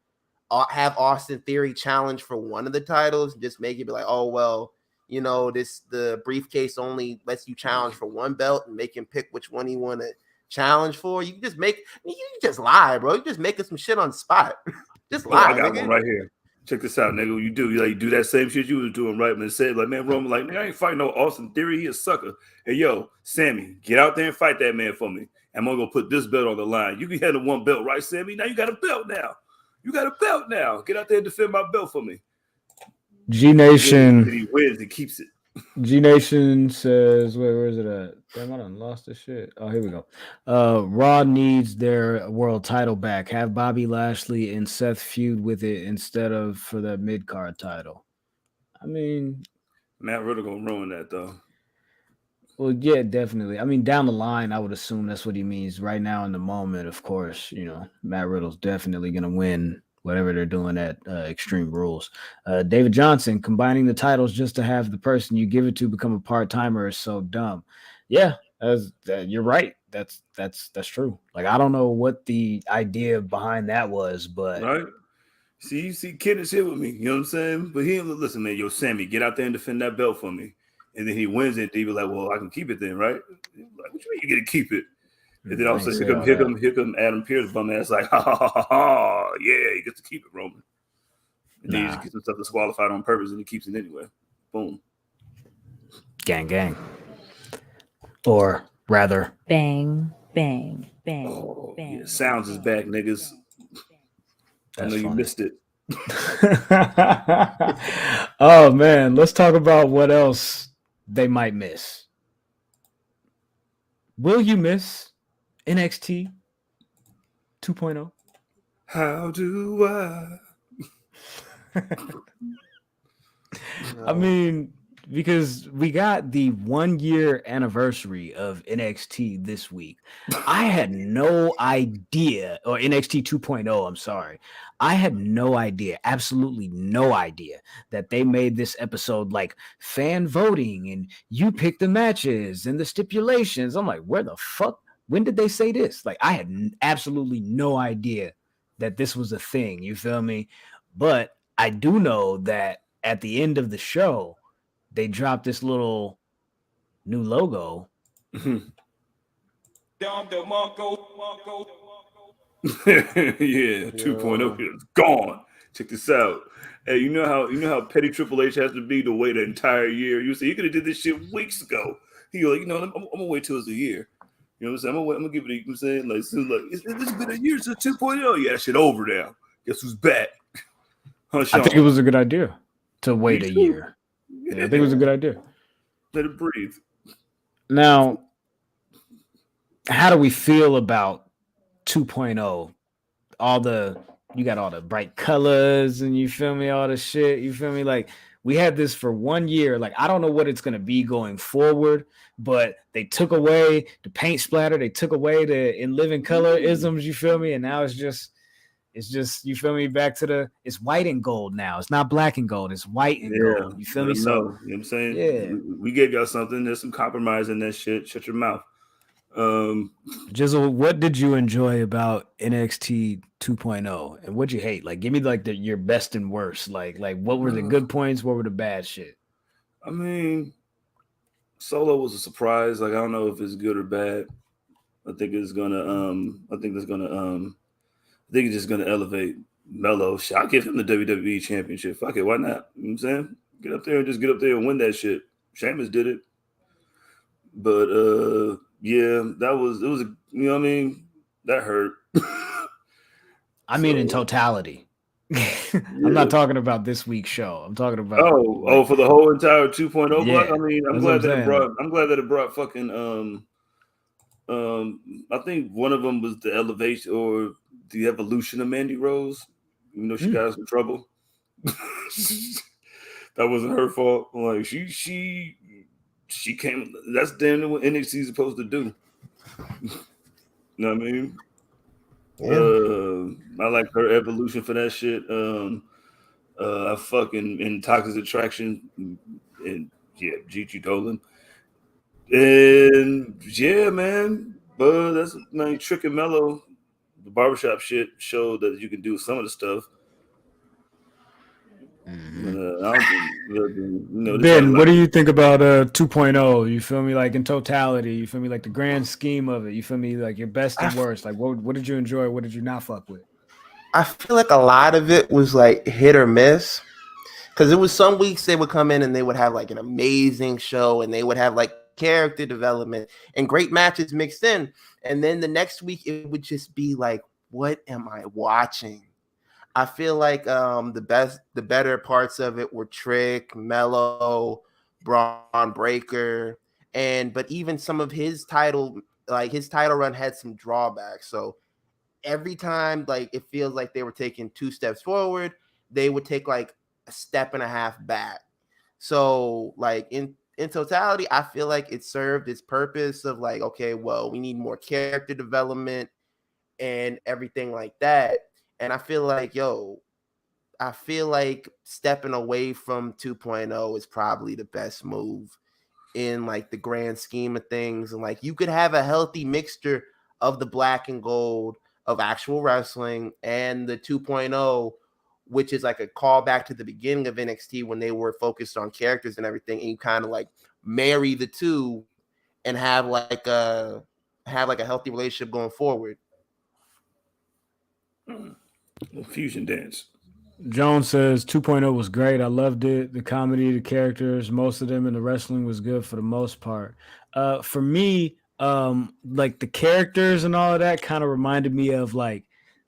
have Austin Theory challenge for one of the titles, just make it be like, oh, well, you know, the briefcase only lets you challenge for one belt, and make him pick which one he want to challenge for. You just lie, bro. You just making some shit on the spot. Just lie. I got one right here. Check this out, nigga. You do that same shit you was doing, right? Man, said like, man, Roman, like, nigga, I ain't fighting no Austin Theory. He a sucker. Hey, yo, Sammy, get out there and fight that man for me. I'm gonna put this belt on the line. You can have the one belt, right, Sammy? Now you got a belt now. You got a belt now. Get out there and defend my belt for me. G Nation. He wins. He keeps it. G Nation says, where is it at? Damn, I done lost this shit. Oh, here we go. Raw needs their world title back. Have Bobby Lashley and Seth feud with it instead of for the mid-card title. I mean, Matt Riddle gonna ruin that though. Well, yeah, definitely. I mean, down the line, I would assume that's what he means. Right now, in the moment, of course, you know, Matt Riddle's definitely going to win whatever they're doing at Extreme Rules. David Johnson, combining the titles just to have the person you give it to become a part-timer is so dumb. Yeah, you're right. That's true. Like, I don't know what the idea behind that was, but right. See, Kid is here with me. You know what I'm saying? But he listen, man. Yo, Sammy, get out there and defend that belt for me. And then he wins it. He was like, well, I can keep it then, right? Like, what you mean you get to keep it? And then also here come Adam Pearce, bum ass, like, ha, yeah, he gets to keep it, Roman. And then he just gets himself disqualified on purpose, and he keeps it anyway. Boom. Gang. Or rather, bang, bang, bang. Oh, bang, yeah, sounds is back, niggas. I know you missed it. Oh man, let's talk about what else they might miss. Will you miss NXT 2.0? How do I? I mean, because we got the 1 year anniversary of NXT this week. I had no idea, or NXT 2.0, I'm sorry. I had no idea, absolutely no idea that they made this episode like fan voting and you pick the matches and the stipulations. I'm like, where the fuck? When did they say this? Like, I had absolutely no idea that this was a thing. You feel me? But I do know that at the end of the show, they dropped this little new logo. Yeah, 2.0 is gone. Check this out. Hey, you know how petty Triple H has to be to wait an entire year. You say you could have did this shit weeks ago. He like, I'm gonna wait till it's a year. You know what I'm saying? I'm gonna give it. You know what I'm saying? Like, so it's been a year since 2.0. Yeah, that shit over now. Guess who's back? I think it was a good idea to wait a year. Yeah, I think it was a good idea. Let it breathe. Now, how do we feel about 2.0? You got all the bright colors and you feel me, all the shit, you feel me? Like, we had this for 1 year. Like, I don't know what it's going to be going forward, but they took away the paint splatter. They took away the in living color isms, you feel me? And now it's It's just, you feel me, back to it's white and gold now. It's not black and gold. It's white and gold. You feel me? So, you know what I'm saying? Yeah. We gave y'all something. There's some compromise in that shit. Shut your mouth. Jizzle, what did you enjoy about NXT 2.0 and what'd you hate? Like, give me like your best and worst. Like what were the good points? What were the bad shit? I mean, Solo was a surprise. Like, I don't know if it's good or bad. I think it's just gonna elevate Melo. I'll give him the WWE championship. Fuck it, why not? You know what I'm saying? Get up there and win that shit. Sheamus did it. But yeah, it was you know what I mean? That hurt. I mean, in totality. I'm not talking about this week's show. I'm talking about for the whole entire 2.0 yeah, block. I mean, I'm glad that it brought fucking I think one of them was the elevation or the evolution of Mandy Rose. You know, she got us in trouble. That wasn't her fault. Like she came. That's damn near what NXT is supposed to do. You know what I mean? Yeah. I like her evolution for that shit. I fucking in Toxic Attraction and Gigi Dolan. And yeah, man. But that's Trick and Mello. The barbershop shit showed that you can do some of the stuff. Ben, what do you think about 2.0? You feel me? Like in totality, you feel me? Like the grand scheme of it, you feel me? Like your best and worst. Like what did you enjoy? What did you not fuck with? I feel like a lot of it was like hit or miss. Because it was some weeks they would come in and they would have like an amazing show and they would have like character development and great matches mixed in. And then the next week it would just be like, what am I watching? I feel like the better parts of it were Trick, Mello, Braun Breaker, but even some of his title run had some drawbacks. So every time like it feels like they were taking 2 steps forward, they would take like a step and a half back. So like in totality, I feel like it served its purpose of like, okay, well, we need more character development and everything like that. And I feel like stepping away from 2.0 is probably the best move in like the grand scheme of things. And like you could have a healthy mixture of the black and gold of actual wrestling and the 2.0, which is like a callback to the beginning of NXT when they were focused on characters and everything. And you kind of like marry the two and have like a healthy relationship going forward. Fusion dance. Jones says 2.0 was great. I loved it. The comedy, the characters, most of them, and the wrestling was good for the most part. For me, like the characters and all of that kind of reminded me of like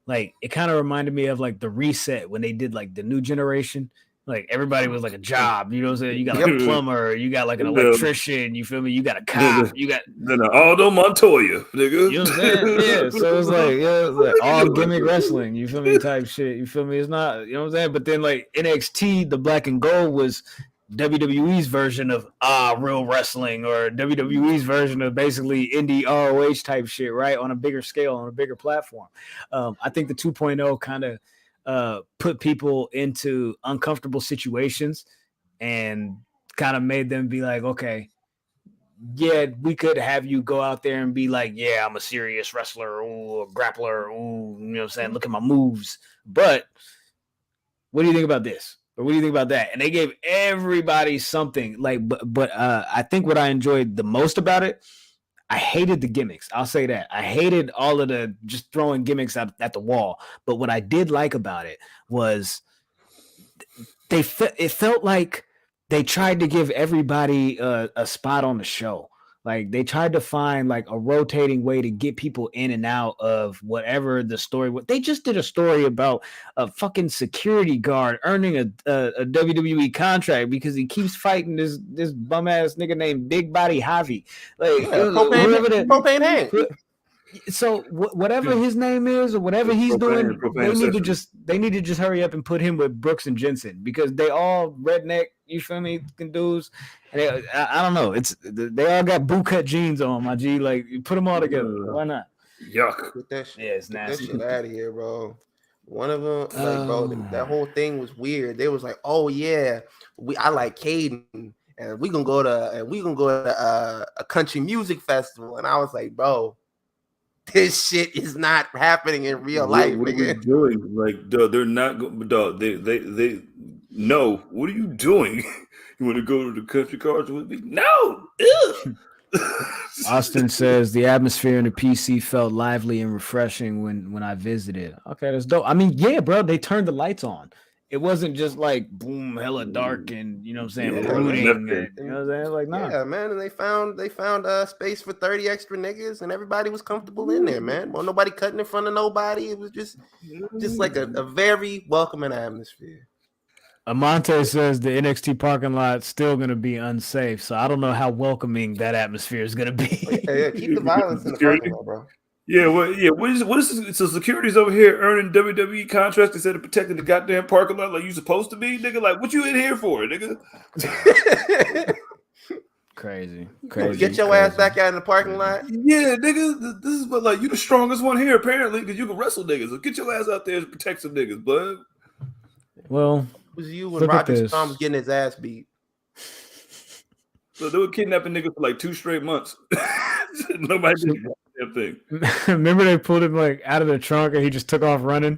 the reset when they did like the new generation. Like everybody was like a job, you know what I'm saying? You got like a plumber, you got like an electrician, you feel me? You got a cop, you got Aldo Montoya, nigga. You know what I'm saying? Yeah. So it's like all gimmick wrestling, you feel me? Type shit. You feel me? It's not, you know what I'm saying? But then like NXT, the black and gold was WWE's version of real wrestling, or WWE's version of basically indie ROH type shit, right? On a bigger scale, on a bigger platform. I think the 2.0 kind of put people into uncomfortable situations and kind of made them be like, okay, yeah, we could have you go out there and be like, yeah, I'm a serious wrestler, ooh, a grappler, ooh, you know what I'm saying? Look at my moves. But what do you think about this? Or what do you think about that? And they gave everybody something. Like, but I think what I enjoyed the most about it, I hated the gimmicks. I'll say that. I hated all of the just throwing gimmicks at the wall. But what I did like about it was it felt like they tried to give everybody a spot on the show. Like they tried to find like a rotating way to get people in and out of whatever the story was. They just did a story about a fucking security guard earning a WWE contract because he keeps fighting this bum ass nigga named Big Body Javi. Like Propane Hank. So whatever his name is or whatever he's doing, they need to just hurry up and put him with Brooks and Jensen because they all redneck, you feel me, dudes. And I don't know, they all got bootcut jeans on, my G. Like put them all together. Why not? Yuck. Get that shit, yeah, it's nasty. Get that shit out of here, bro. One of them, like, bro, that whole thing was weird. They was like, "Oh yeah, I like Caden, and we gonna go to a country music festival." And I was like, "Bro, this shit is not happening in real life, What are we nigga." doing? Like, dog, they're not going. Dog, they. No, what are you doing? You want to go to the country cards with me? No. Ugh. Austin says the atmosphere in the PC felt lively and refreshing when I visited. Okay, that's dope. I mean, yeah, bro, they turned the lights on. It wasn't just like boom, hella dark and you know what I'm saying, Yeah, brooding. that's And, it. you know what I'm saying? Like, nah. Yeah, man, and they found space for 30 extra niggas, and everybody was comfortable in there, man. Well, nobody cutting in front of nobody. It was just like a very welcoming atmosphere. Amante says the NXT parking lot's still gonna be unsafe, so I don't know how welcoming that atmosphere is gonna be. Yeah, keep the violence in the parking lot, bro. Yeah, what is this? So security's over here earning WWE contracts instead of protecting the goddamn parking lot like you supposed to be, nigga? Like, what you in here for, nigga? Crazy. Get your ass back out in the parking lot. Yeah, nigga, this is what, like, you the strongest one here apparently because you can wrestle niggas. So get your ass out there and protect some niggas, bud. Well, it was you when Roger Storm was getting his ass beat. So they were kidnapping niggas for like 2 straight months. Nobody did that thing. Remember they pulled him like out of the trunk and he just took off running.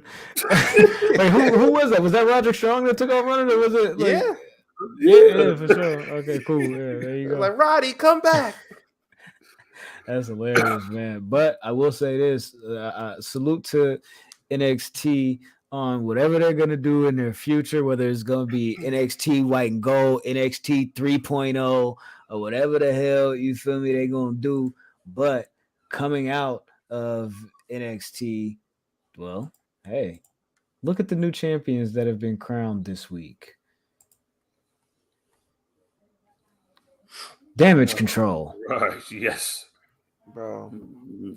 Like who was that? Was that Roger Strong that took off running, or was it? Like, yeah, for sure. Okay, cool. Yeah, there you go. Like, Roddy, come back. That's hilarious, man. But I will say this: salute to NXT on whatever they're gonna do in their future, whether it's gonna be NXT White and Gold, NXT 3.0, or whatever the hell you feel me they're gonna do. But coming out of NXT, well, hey, look at the new champions that have been crowned this week. Damage Control. Right, yes. Bro.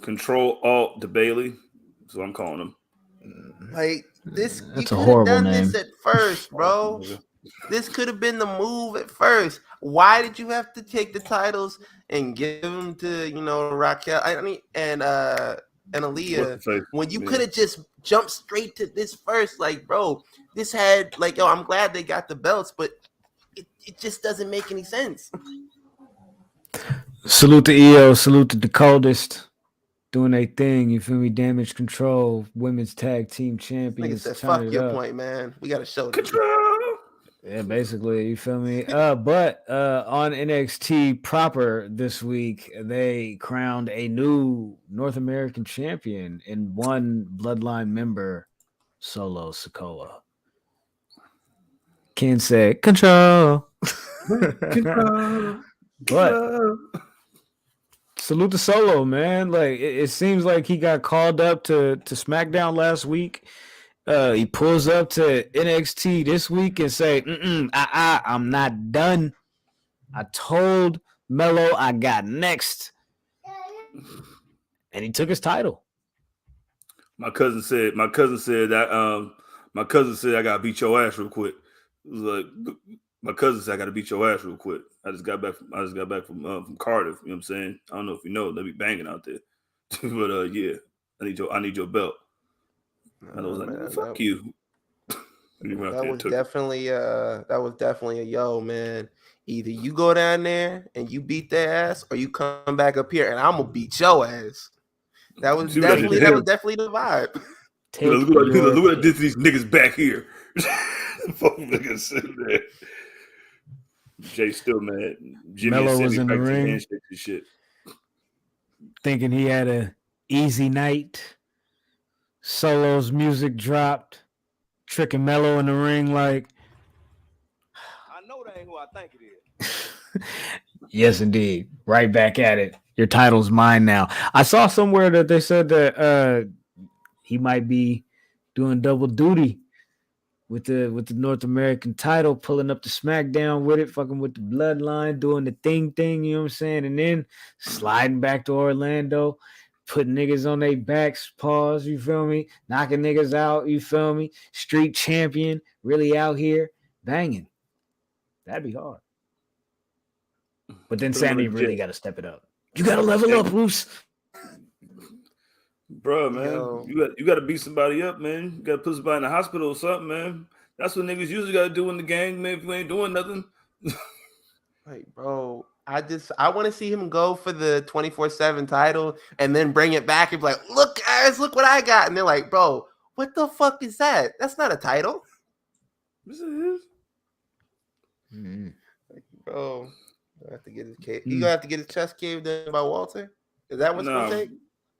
Control Alt to Bailey. That's what I'm calling them. Like, this, that's you a horrible done name. This at first, bro. This could have been the move at first. Why did you have to take the titles and give them to, you know, Raquel and Aaliyah when you could have just jumped straight to this first? Like, bro, this had, like, yo, I'm glad they got the belts, but it just doesn't make any sense. Salute to EO, salute to the coldest, doing a thing. You feel me? Damage Control, women's tag team champions. Like I said, fuck your point, man. We got to show control. Yeah, basically, you feel me? But on NXT proper this week, they crowned a new North American champion in one Bloodline member, Solo Sikoa. Ken said, control. Control. But salute to Solo, man. Like it seems like he got called up to SmackDown last week. He pulls up to NXT this week and say, I'm not done. I told Melo I got next. And he took his title. My cousin said I gotta beat your ass real quick. It was like, my cousin said I gotta beat your ass real quick. I just got back from Cardiff. You know what I'm saying? I don't know if you know, they be banging out there. But yeah, I need your belt. And I was like, man, fuck you. That was definitely a yo, man. Either you go down there and you beat their ass, or you come back up here and I'm gonna beat your ass. That was definitely the vibe. Look what I did to these niggas back here. Fuck niggas sitting there. Jay still mad. Jimmy Melo was in the ring, and shit. Thinking he had a easy night. Solo's music dropped, tricking Melo in the ring like, I know that ain't who I think it is. Yes, indeed. Right back at it. Your title's mine now. I saw somewhere that they said that he might be doing double duty with the North American title, pulling up the SmackDown with it, fucking with the Bloodline, doing the thing, you know what I'm saying? And then sliding back to Orlando, putting niggas on their backs, pause, you feel me? Knocking niggas out, you feel me? Street champion, really out here, banging. That'd be hard. But then Sammy really got to step it up. You got to level up, Bruce. Bro, man, Yo. you got to beat somebody up, man. You got to put somebody in the hospital or something, man. That's what niggas usually got to do in the gang, man. If you ain't doing nothing, Like, bro, I want to see him go for the 24/7 title and then bring it back and be like, look, guys, look what I got. And they're like, bro, what the fuck is that? That's not a title. this is Bro, I have to get his cave. He gonna have to get his chest caved in by Walter. Is that what's gonna take?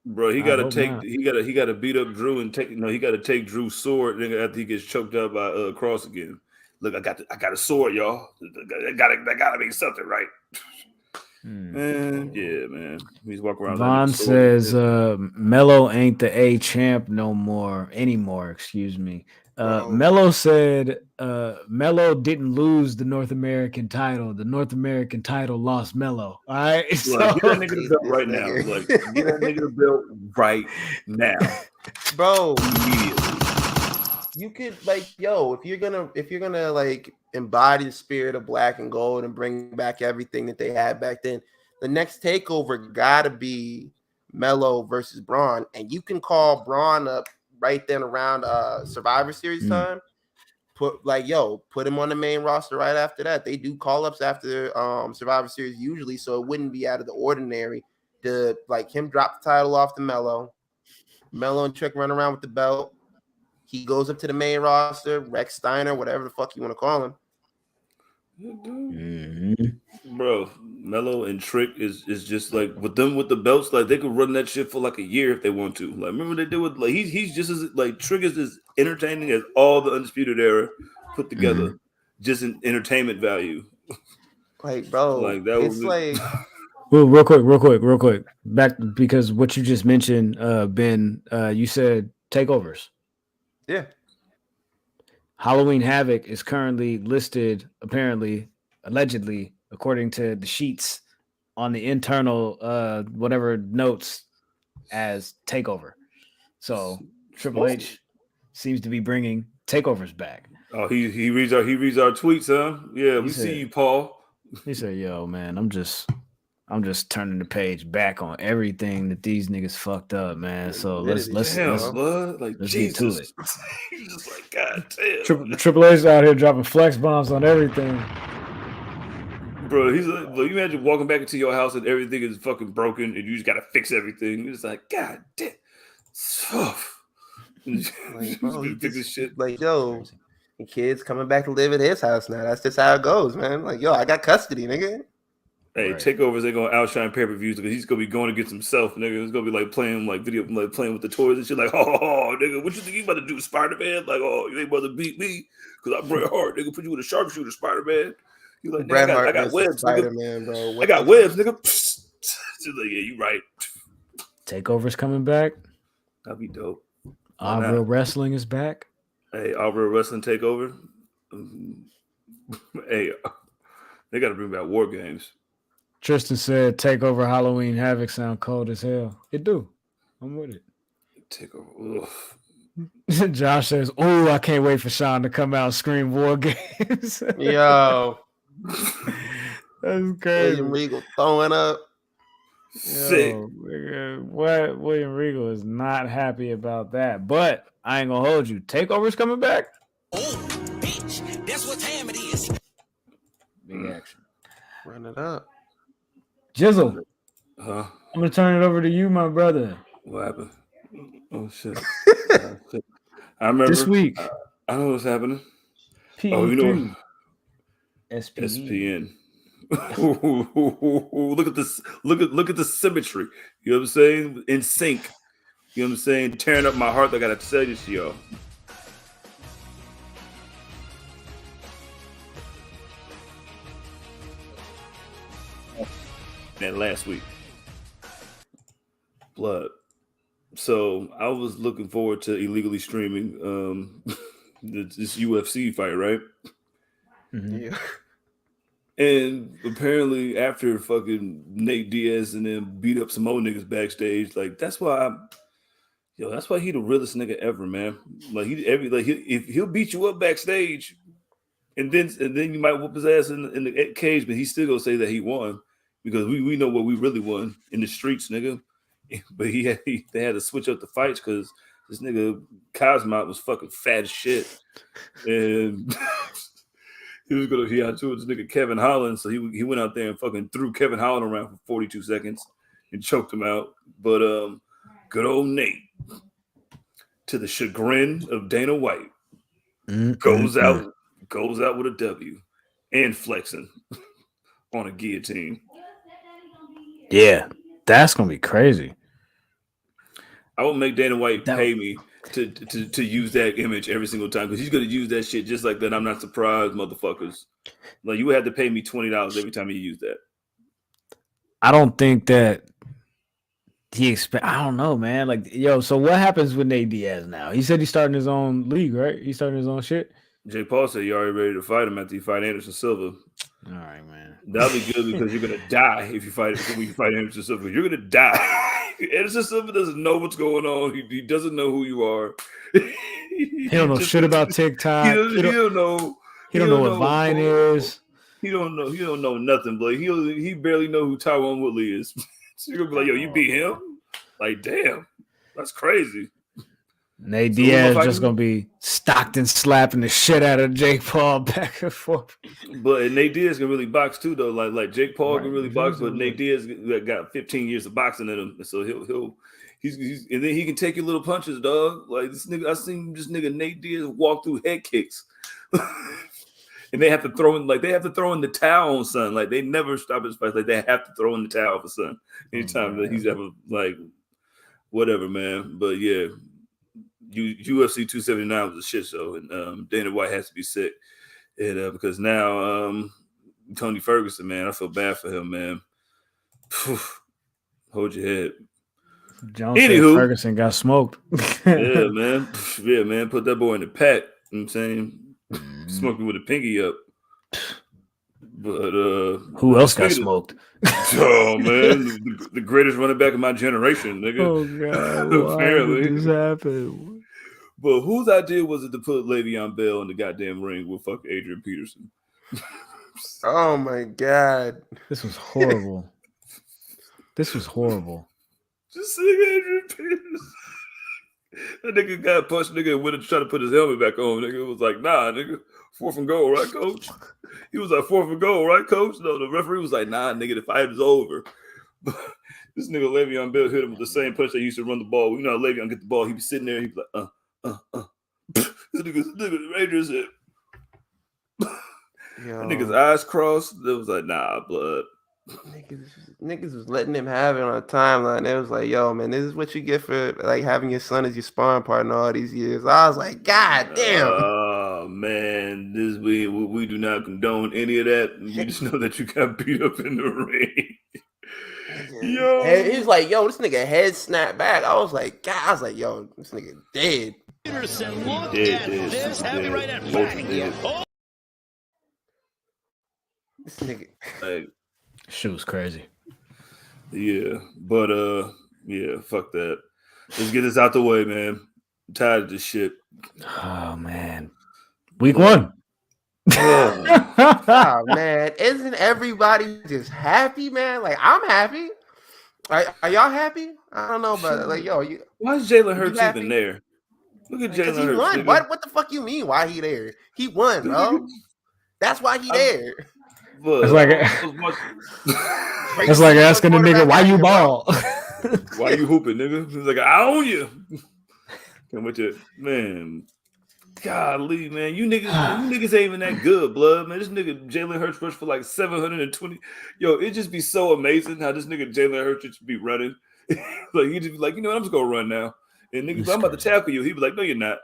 bro. He I got to hope take. not. He got to beat up Drew and take. No, he got to take Drew's sword. Nigga, after he gets choked up by Cross again. Look, I got a sword, y'all. That gotta be something, right? Man, yeah, man. He's walking around. Vaughn says Mello ain't the A champ no more anymore. Excuse me. Mello said Mello didn't lose the North American title. The North American title lost Mello. All right. So, get that nigga the belt right now. Like, get that nigga the belt right now. Bro, Immediately. you could like, yo, if you're gonna like embody the spirit of black and gold and bring back everything that they had back then, the next takeover gotta be Mello versus Braun, and you can call Braun up right then around Survivor Series time. Put him on the main roster right after that. They do call ups after Survivor Series usually, so it wouldn't be out of the ordinary to like him drop the title off to Mello and Trick run around with the belt. He goes up to the main roster, Rex Steiner, whatever the fuck you want to call him. Bro, Mello and Trick is just like with the belts, like they could run that shit for like a year if they want to. Like remember what they did with like he's just as like Trick is as entertaining as all the Undisputed Era put together, just in entertainment value. Like, bro, like that it's like well, real quick. Back because what you just mentioned, Ben, you said takeovers. Yeah. Halloween Havoc is currently listed, apparently, allegedly, according to the sheets on the internal whatever notes as takeover. So Triple H seems to be bringing takeovers back. Oh, he reads our tweets, huh? Yeah, we see you, Paul. He said, "Yo, man, I'm just turning the page back on everything that these niggas fucked up, man. So let's like let's Jesus. get to it." He's just like, God damn. Triple H out here dropping flex bombs on everything. Bro, he's like, you imagine walking back into your house and everything is fucking broken and you just gotta fix everything. You're just like, God damn. like, bro, he fix this shit. Like, yo, the kid's coming back to live at his house now. That's just how it goes, man. Like, yo, I got custody, nigga. Hey, takeovers ain't gonna outshine pay-per-views because he's gonna be going against himself, nigga. It's gonna be like playing like video, like playing with the toys and shit. Like, oh, nigga, what you think you about to do, Spider-Man? Like, oh, you ain't about to beat me because I'm Bret Hart, nigga. Put you with a sharpshooter, Spider-Man. You like, Bret Hart I got webs, Spider-Man, nigga. bro. I got webs, nigga. Just like, yeah, you right. Takeover's coming back. That'd be dope. All Real Wrestling is back. Hey, All Real Wrestling takeover. Hey, they got to bring back War Games. Tristan said Takeover Halloween Havoc sound cold as hell. It do. I'm with it. Takeover. Josh says, "Oh, I can't wait for Sean to come out and scream War Games." Yo, that's crazy. William Regal throwing up. Sick. What? William Regal is not happy about that, but I ain't gonna hold you. Takeover's coming back. Oh, bitch, that's what time it is. Big action. Run it up. Jizzle. Huh? I'm gonna turn it over to you, my brother. What happened? Oh shit! I remember this week. I know what's happening. P3. Oh, you know, SPN. Look at this! Look at the symmetry. You know what I'm saying? In sync. You know what I'm saying? Tearing up my heart. I gotta tell this to y'all. Man, last week, blood. So I was looking forward to illegally streaming this UFC fight, right? Mm-hmm. Yeah. And apparently, after fucking Nate Diaz and then beat up some more niggas backstage, like that's why he the realest nigga ever, man. Like he'll beat you up backstage, and then you might whoop his ass in the cage, but he still gonna say that he won because we know what we really won in the streets, nigga. but they had to switch up the fights because this nigga Cosmot was fucking fat as shit, and he had to this nigga Kevin Holland, so he went out there and fucking threw Kevin Holland around for 42 seconds and choked him out. But good old Nate, to the chagrin of Dana White, goes out with a W and flexing on a guillotine. Yeah, that's gonna be crazy. I will make Dana White pay me to use that image every single time because he's gonna use that shit just like that. I'm not surprised, motherfuckers. Like, you would have to pay me $20 every time you use that. I don't think that I don't know, man. Like, yo, so what happens with Nate Diaz now? He said he's starting his own league, right? He's starting his own shit. Jake Paul said you're already ready to fight him after you fight Anderson Silva. All right, man. That'll be good because you're gonna die if you fight Anderson Silva. You're gonna die. Anderson Silva doesn't know what's going on. He doesn't know who you are. He don't know shit about TikTok. He don't know. He don't know what Vine is. He don't know nothing, but he barely know who Tyron Woodley is. So you're gonna be like, yo, you beat him? Like, damn, that's crazy. Nate Diaz just gonna be Stockton slapping the shit out of Jake Paul back and forth. But Nate Diaz can really box too, though. Like Jake Paul can really box, but Nate Diaz got 15 years of boxing in him, so he's and then he can take your little punches, dog. Like this nigga, I seen this nigga Nate Diaz walk through head kicks, and they have to throw in the towel on son. Like they never stop his fights. Like they have to throw in the towel for son anytime that he's ever like whatever, man. But yeah. UFC 279 was a shit show, and Dana White has to be sick, and because now Tony Ferguson, man, I feel bad for him, man. Hold your head. Anywho, Ferguson got smoked. Yeah, man, put that boy in the pack. You know what I'm saying, smoking with a pinky up. But who else got smoked? Oh man, the greatest running back of my generation, nigga. Oh god, apparently why did this happen? But whose idea was it to put Le'Veon Bell in the goddamn ring with fucking Adrian Peterson? Oh my god, this was horrible. Just seeing Adrian Peterson. That nigga got punched, nigga, and went and tried to put his helmet back on. Nigga was like, nah, nigga, 4th and goal, right, coach? He was like, 4th and goal, right, coach? No, the referee was like, nah, nigga, the fight is over. But this nigga Le'Veon Bell hit him with the same punch they used to run the ball. You know how Le'Veon get the ball, he be sitting there, he be like, This nigga Ranger said, that nigga's eyes crossed. It was like, nah, blood. Niggas was letting him have it on a timeline. It was like, yo, man, this is what you get for like having your son as your sparring partner all these years. I was like, god damn. Oh man, we do not condone any of that. We just know that you got beat up in the ring. Yo, and he's like, yo, this nigga head snapped back. I was like, God, I was like, yo, this nigga dead. Peterson, look at this. Have me right at back. This nigga. Like, shit was crazy. Yeah, but yeah, fuck that. Let's get this out the way, man. I'm tired of this shit. Oh man, week 1. Oh man, isn't everybody just happy, man? Like I'm happy. Are y'all happy? I don't know, but like, yo, why is Jalen Hurts even there? Look at Jalen Hurts. He won. What the fuck you mean? Why he there? He won, bro. That's why he there. It's like it's like asking the nigga why you ball. Why you hooping, nigga? He's like, I own you. Come with you, man. Golly, man, you niggas ain't even that good, blood, man. This nigga Jalen Hurts rushed for like 720. Yo, it just be so amazing how this nigga Jalen Hurts just be running. Like he just be like, you know what, I'm just gonna run now. And nigga, I'm about to tackle you. He be like, no, you're not.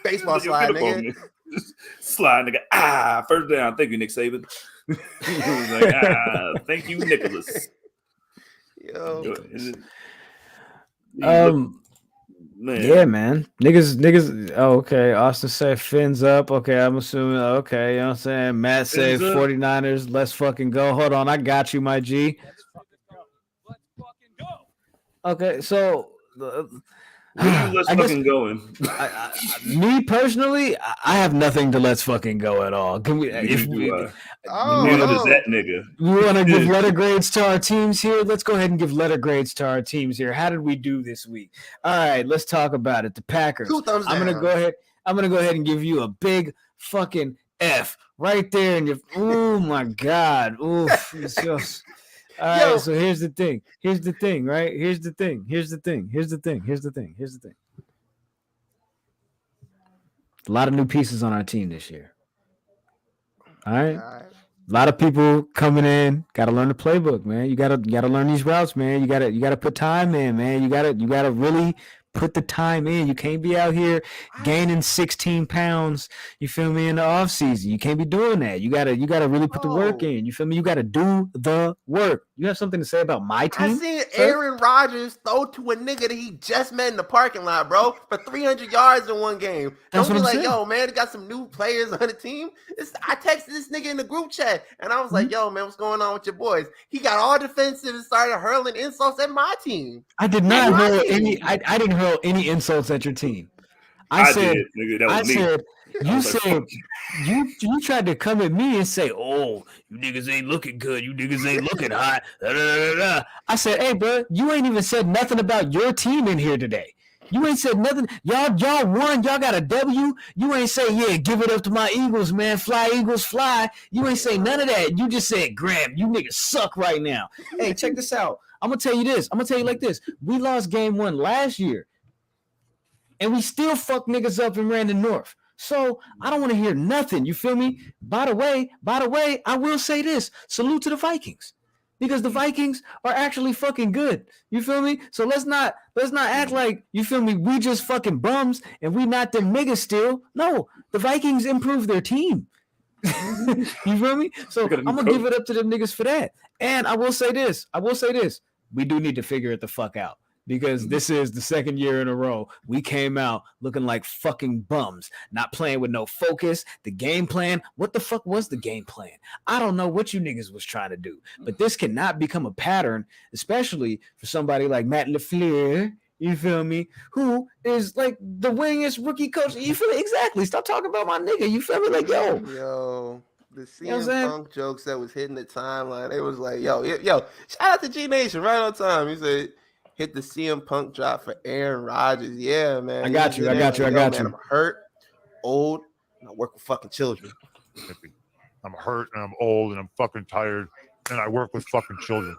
Baseball slide, nigga. Slide, nigga. First down. Thank you, Nick Saban. He was like, thank you, Nicholas. Yo. Man. Yeah, man. Niggas. Oh, okay. Austin said fins up. Okay, I'm assuming. Okay, you know what I'm saying? Matt said 49ers. Let's fucking go. Hold on. I got you, my G. Let's fucking go. Okay, so Let's fucking going. Me personally, I have nothing to let's fucking go at all. Can we? Neither do Oh, Neither no. does that nigga. We want to give letter grades to our teams here. Let's go ahead and give letter grades to our teams here. How did we do this week? All right, let's talk about it. The Packers. 2 thumbs I'm gonna down. go ahead. I'm gonna go ahead and give you a big fucking F right there in your. Oh my God. Oof. It's just. All right. Yo. So here's the thing. Right? Here's the thing. A lot of new pieces on our team this year. All right. A lot of people coming in. Got to learn the playbook, man. You gotta learn these routes, man. You gotta put time in, man. You gotta really put the time in. You can't be out here gaining 16 pounds. You feel me in the off season? You can't be doing that. You gotta really put the work in. You feel me? You gotta do the work. You have something to say about my team? I seen Aaron Rodgers throw to a nigga that he just met in the parking lot, bro, for 300 yards in one game. That's Don't be what I'm like, saying. yo, man, they got some new players on the team. I texted this nigga in the group chat, and I was like, yo, man, what's going on with your boys? He got all defensive and started hurling insults at my team. I did not hurl any. I didn't hurl any insults at your team. I said, did, nigga. That was me. You said you tried to come at me and say, "Oh, you niggas ain't looking good. You niggas ain't looking hot." Da, da, da, da. I said, "Hey, bro, you ain't even said nothing about your team in here today. You ain't said nothing. Y'all won. Y'all got a W. You ain't say, yeah, give it up to my Eagles, man. Fly, Eagles, fly. You ain't say none of that. You just said, Graham, you niggas suck right now. Hey, check this out. I'm going to tell you this. I'm going to tell you like this. We lost game 1 last year, and we still fucked niggas up and ran the North. So I don't want to hear nothing. You feel me? By the way, I will say this. Salute to the Vikings. Because the Vikings are actually fucking good. You feel me? So let's not act like, you feel me, we just fucking bums and we not them niggas still. No, the Vikings improved their team. You feel me? So I'm gonna give it up to them niggas for that. And I will say this. We do need to figure it the fuck out. Because this is the second year in a row we came out looking like fucking bums, not playing with no focus. The game plan, what the fuck was the game plan? I don't know what you niggas was trying to do, but this cannot become a pattern, especially for somebody like Matt LaFleur, you feel me, who is like the winningest rookie coach. You feel me? Exactly. Stop talking about my nigga. You feel me? Like, yo. The CM Punk jokes that was hitting the timeline, it was like, yo, shout out to G Nation right on time. He said, hit the CM Punk drop for Aaron Rodgers. Yeah, man. I got you. Man, I'm hurt, old, and I work with fucking children. I'm hurt and I'm old and I'm fucking tired and I work with fucking children.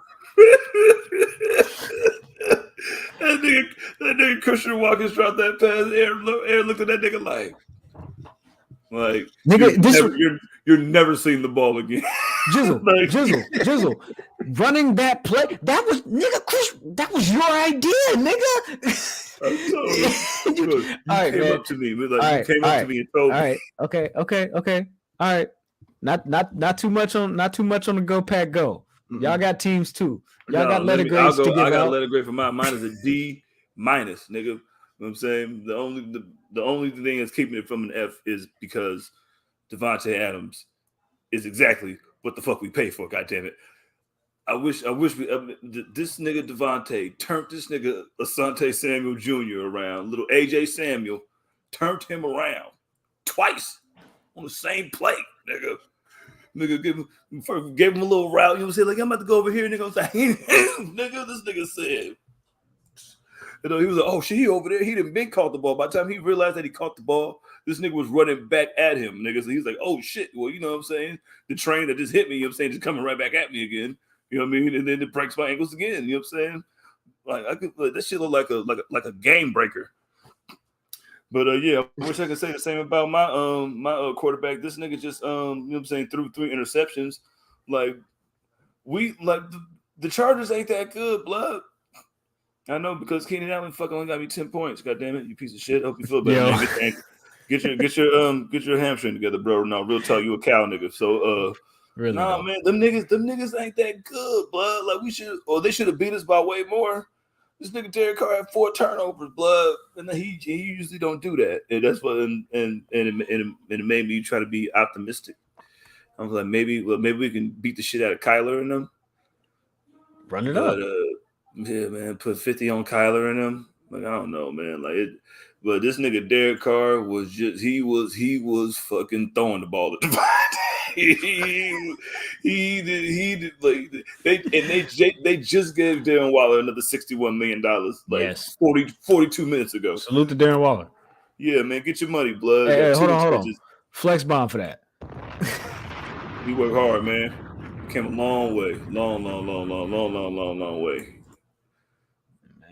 that nigga Christian Watkins dropped that pass. Aaron looked at that nigga like nigga, you're never seeing the ball again. Jizzle. Running that play, that was nigga Chris. That was your idea, nigga. You came up to me. You came up to me and told me. All right. Okay. All right. Not too much on the Go Pack Go. Y'all got teams too. Y'all got letter grades to give out. I got a letter grade for mine. Mine is a D-, nigga. You know what I'm saying? The only thing that's keeping it from an F is because Devontae Adams is exactly what the fuck we pay for. Goddammit. I wish this nigga Devontae turned this nigga Asante Samuel Jr. around. Little AJ Samuel turned him around twice on the same play, nigga. Nigga gave him a little route. You know what I'm saying? Like, I'm about to go over here. Nigga, I'm like, nigga, this nigga said. You know, he was like, oh, shit, he over there. He didn't been caught the ball. By the time he realized that he caught the ball, this nigga was running back at him, nigga. So he was like, oh, shit. Well, you know what I'm saying? The train that just hit me, you know what I'm saying, just coming right back at me again. You know what I mean? And then it breaks my ankles again. You know what I'm saying? Like that shit look like a game breaker. But yeah, I wish I could say the same about my quarterback. This nigga just you know what I'm saying, threw 3 interceptions. Like the Chargers ain't that good, blood. I know, because Keenan Allen fucking only got me 10 points. God damn it, you piece of shit. Hope you feel better. Man. Get your hamstring together, bro. No, real talk, you a cow nigga. So really, man, them niggas ain't that good, blood. Like they should have beat us by way more. This nigga Derek Carr had 4 turnovers, blood, and he usually don't do that. And that's what and it made me try to be optimistic. I was like, maybe we can beat the shit out of Kyler and them. Run it up. Yeah, man, put 50 on Kyler and them. Like, I don't know, man. Like it, but this nigga Derek Carr was just he was fucking throwing the ball at the he did like they just gave Darren Waller another $61 million like Yes. 42 minutes ago. Salute to Darren Waller. Yeah, man, get your money, blood. Hey, hold on. extensions. Flex bomb for that. He worked hard, man. Came a long way. Long way.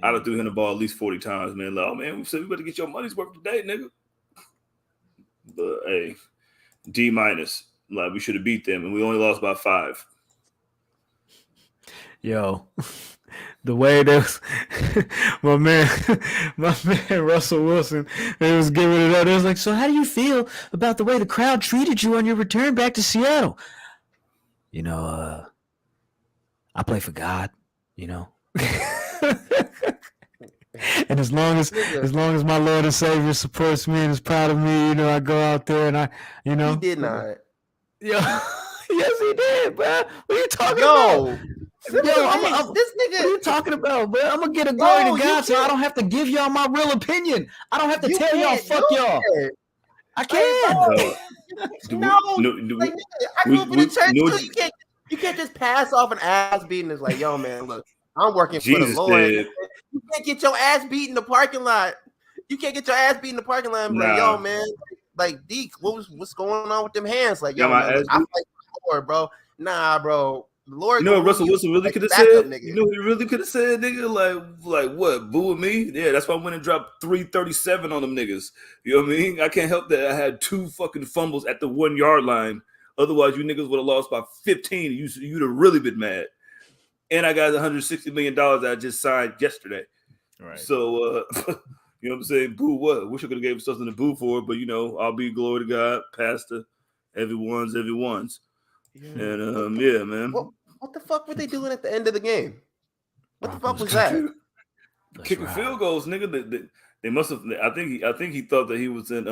I'd have threw him the ball at least 40 times, man. Like, oh, man, we said we better get your money's worth today, nigga. But, hey, D-. Like, we should have beat them, and we only lost by 5. Yo, the way that my man Russell Wilson, they was giving it up. They was like, so how do you feel about the way the crowd treated you on your return back to Seattle? You know, I play for God, you know. And as long as my Lord and Savior supports me and is proud of me, you know, I go out there and He did not. Yo, yes, he did, bro. What are you talking about? This nigga. What are you talking about, bro? I'm gonna get a glory to God, so I don't have to give y'all my real opinion. I don't have to tell y'all fuck y'all. I can't. Like, I grew up in the church too. You can't just pass off an ass beating. It's like, yo, man, look, I'm working for the Lord. You can't get your ass beat in the parking lot. You can't get your ass beat in the parking lot and be like, yo, man, like, Deke, what's going on with them hands? Like, yo, man, look, I fight for the Lord, bro. Nah, bro. The Lord, you know what Russell Wilson really could have said? Nigga. You know what he really could have said, nigga? Like what? Boo at me? Yeah, that's why I went and dropped 337 on them niggas. You know what I mean? I can't help that I had 2 fucking fumbles at the 1 yard line. Otherwise, you niggas would have lost by 15. You'd have really been mad. And I got $160 million that I just signed yesterday. Right. So, you know what I'm saying? Boo what? Wish I could have gave something to boo for, but, you know, I'll be glory to God, pastor, everyone's. Yeah. And, yeah, man. What the fuck were they doing at the end of the game? What the fuck was that? Kicking field goals, nigga. They must have. I think he thought that he was in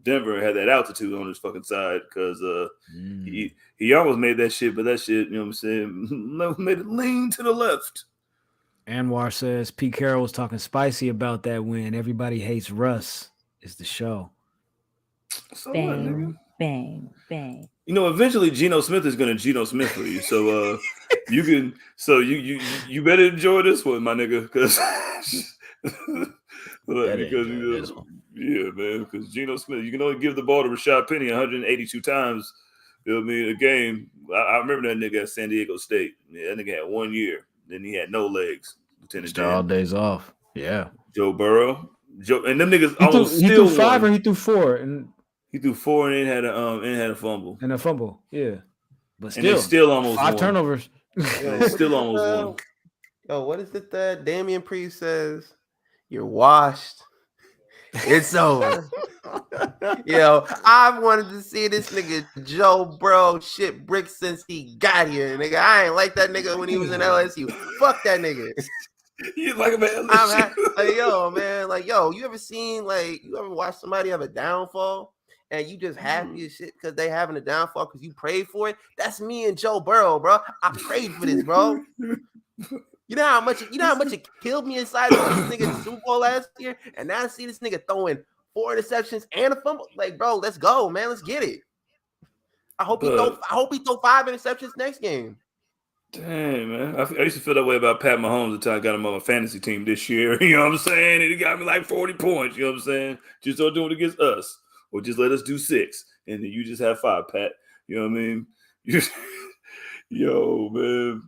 Denver and had that altitude on his fucking side because he almost made that shit, but that shit, you know what I'm saying, made it lean to the left. Anwar says Pete Carroll was talking spicy about that win. Everybody hates Russ is the show. So bang, what, nigga? Bang, bang. You know, eventually Geno Smith is going to Geno Smith for you. So you can. So you better enjoy this one, my nigga, because yeah, man, because Geno Smith, you can only give the ball to Rashad Penny 182 times. You know what I mean? A game. I remember that nigga at San Diego State. Yeah, that nigga had 1 year. Then he had no legs. Lieutenant Dan. All days off. Yeah. Joe Burrow. and them niggas he threw 5 or he threw 4 and. He threw 4 and had a fumble. And a fumble, yeah. But still, and they still almost 5 won. Turnovers. Still almost won. Yo, what is it that Damian Priest says? You're washed. It's over. Yo, I've wanted to see this nigga Joe Burrow shit brick since he got here. Nigga, I ain't like that nigga when he was in LSU. Fuck that nigga. You like him at LSU? You ever watch somebody have a downfall? And you just happy as shit because they having a downfall because you prayed for it. That's me and Joe Burrow, bro. I prayed for this, bro. You know how much it killed me inside of this nigga in the Super Bowl last year, and now I see this nigga throwing 4 interceptions and a fumble. Like, bro, let's go, man. Let's get it. I hope he throw 5 interceptions next game. Dang, man. I used to feel that way about Pat Mahomes until I got him on my fantasy team this year. You know what I'm saying? And he got me like 40 points. You know what I'm saying? Just don't do it against us. Or just let us do 6, and then you just have 5, Pat. You know what I mean? Yo, man.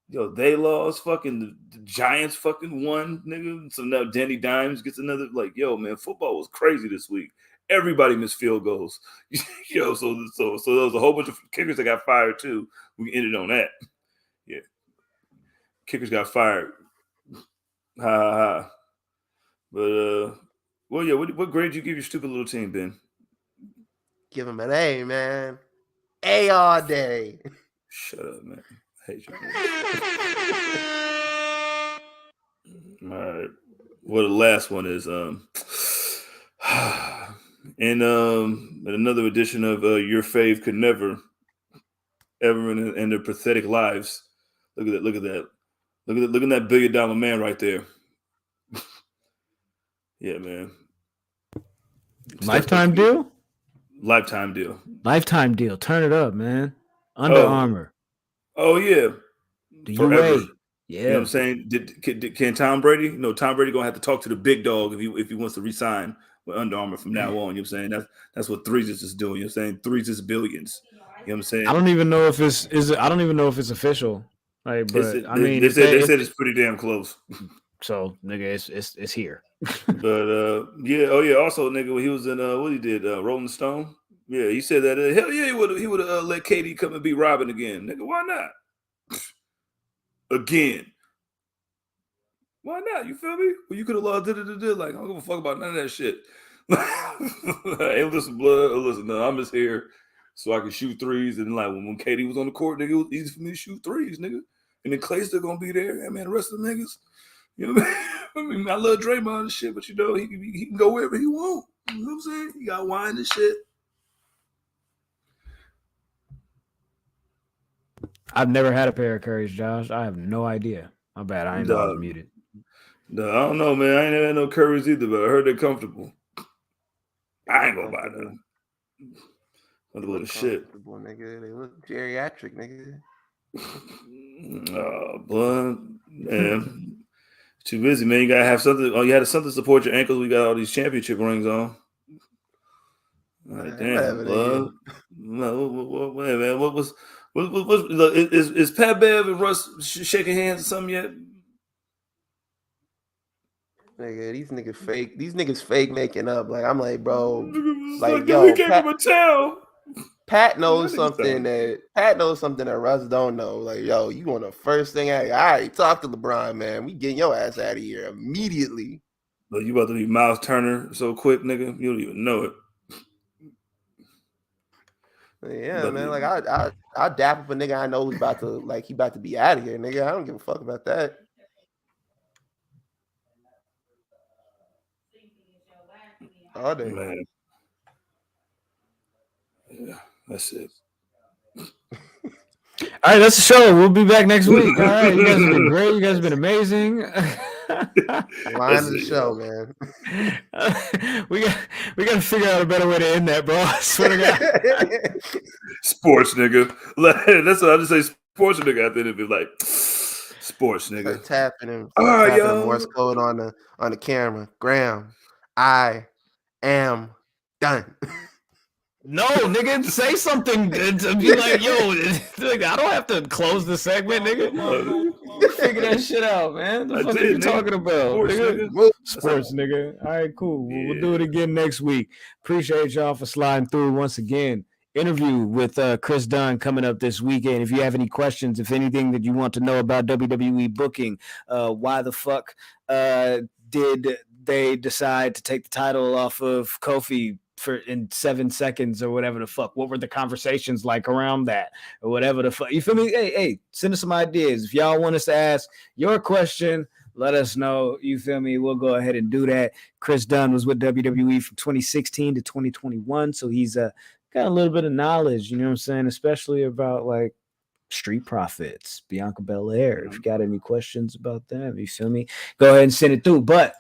Yo, they lost. Fucking the Giants fucking won, nigga. So now Danny Dimes gets another. Like, yo, man, football was crazy this week. Everybody missed field goals. Yo, so there was a whole bunch of kickers that got fired too. We ended on that. Yeah, kickers got fired. Ha ha ha. But well, yeah. What grade did you give your stupid little team, Ben? Give him an A, man. A all day. Shut up, man. I hate you. All right. Well, the last one is in another edition of Your Fave Could Never Ever in their pathetic lives. Look at that. Look at that billion-dollar man right there. Yeah, man. Lifetime deal? Lifetime deal. Lifetime deal. Turn it up, man. Under Armour. Oh yeah. The Forever. UA. Yeah. You know what I'm saying? Can Tom Brady? No, Tom Brady gonna have to talk to the big dog if he wants to resign with Under Armour from now on. You know what I'm saying? That's what Threes is doing. You know what I'm saying? Threes is billions. You know what I'm saying? I don't even know if I don't even know if it's official. Like, but I mean, they said it's pretty damn close. So nigga, it's here. But yeah, oh yeah. Also, nigga, when he was in what he did, Rolling Stone. Yeah, he said that hell yeah, he would have let KD come and beat Robin again. Nigga, why not? Again. Why not? You feel me? Well, you could have loved it. Like, I don't give a fuck about none of that shit. Hey, listen, blood. Listen, no, I'm just here so I can shoot threes. And like when KD was on the court, nigga, it was easy for me to shoot threes, nigga. And then Clay's still gonna be there. Yeah, man, the rest of the niggas, you know what I mean? I mean, I love Draymond and shit, but you know, he can go wherever he want. You know what I'm saying? He got wine and shit. I've never had a pair of Currys, Josh. I have no idea. My bad. I ain't know I was muted. No, I don't know, man. I ain't never had no Currys either, but I heard they're comfortable. I ain't gonna buy them. A little shit. Nigga. They look geriatric, nigga. Oh, blood, man. Too busy, man. You gotta have something. Oh, you had something to support your ankles. We got all these championship rings on. Like, damn, blood. No, man. What was? Is Pat Bev and Russ shaking hands or something yet? Nigga, these niggas fake. These niggas fake making up. Like, I'm like, bro, like yo, he gave him a towel. Pat knows something that Russ don't know. Like, yo, you want the first thing all right, talk to LeBron, man. We getting your ass out of here immediately. But you about to be Miles Turner so quick, nigga. You don't even know it. Yeah, man. Like I dap up a nigga I know who's about to be out of here, nigga. I don't give a fuck about that. All day. Man. Yeah, that's it. All right, that's the show. We'll be back next week. All right, you guys have been great. You guys have been amazing. Line of the show, man. We got to figure out a better way to end that, bro. I swear to God. Sports, nigga. That's what I just say. Sports, nigga. At the end of it, like sports, nigga. Start tapping him. Morse code on the camera. Graham, I am done. No, nigga, say something to be like, yo, I don't have to close the segment, nigga. Figure that shit out, man. The fuck are you talking about? Sports, nigga. Sports, nigga. All right, cool. Yeah. We'll do it again next week. Appreciate y'all for sliding through once again. Interview with Chris Dunn coming up this weekend. If you have any questions, if anything that you want to know about WWE booking, why the fuck did they decide to take the title off of Kofi in 7 seconds or whatever the fuck? What were the conversations like around that or whatever the fuck? You feel me? Hey, send us some ideas. If y'all want us to ask your question, let us know. You feel me? We'll go ahead and do that. Chris Dunn was with WWE from 2016 to 2021. So he's got a little bit of knowledge, you know what I'm saying? Especially about like Street Profits, Bianca Belair. If you got any questions about that, you feel me? Go ahead and send it through. But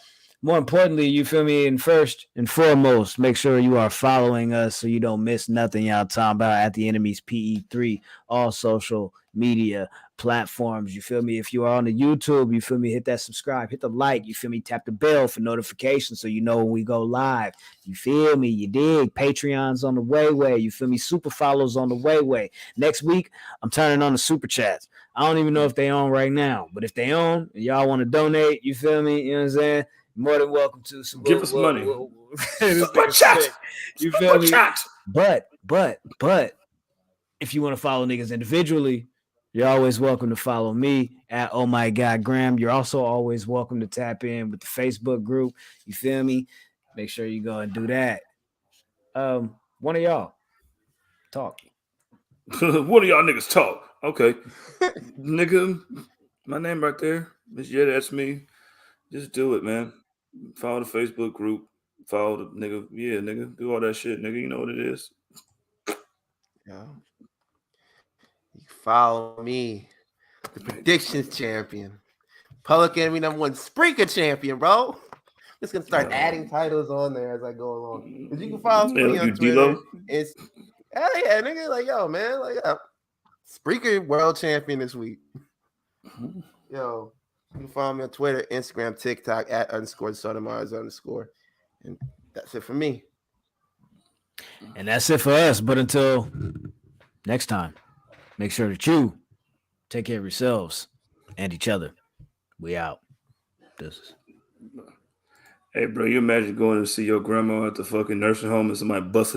more importantly, you feel me? And first and foremost, make sure you are following us so you don't miss nothing y'all talking about at the Enemies PE3, all social media platforms. You feel me? If you are on the YouTube, you feel me? Hit that subscribe, hit the like, you feel me? Tap the bell for notifications so you know when we go live. You feel me? You dig? Patreon's on the way. You feel me? Super follows on the way. Next week, I'm turning on the super chats. I don't even know if they on right now, but if they on, and y'all want to donate, you feel me? You know what I'm saying? More than welcome to. So give us money. Super chat. You feel me? But if you want to follow niggas individually, you're always welcome to follow me at Oh My God Graham. You're also always welcome to tap in with the Facebook group. You feel me? Make sure you go and do that. One of y'all talk. One of y'all niggas talk. Okay. Nigga, my name right there. Yeah, that's me. Just do it, man. Follow the Facebook group. Follow the nigga. Yeah, nigga. Do all that shit, nigga. You know what it is. Yeah. You follow me, the predictions champion, Public Enemy #1 Spreaker champion, bro. just gonna start adding titles on there as I go along. But you can follow me like on you Twitter. D-Lo? It's hell yeah, nigga. Like, yo, man, like Spreaker world champion this week. Yo, you can follow me on Twitter, Instagram, TikTok @_Sotomars_. And that's it for me. And that's it for us. But until next time, make sure that you take care of yourselves and each other. We out. This is. Hey, bro, you imagine going to see your grandma at the fucking nursing home and somebody busted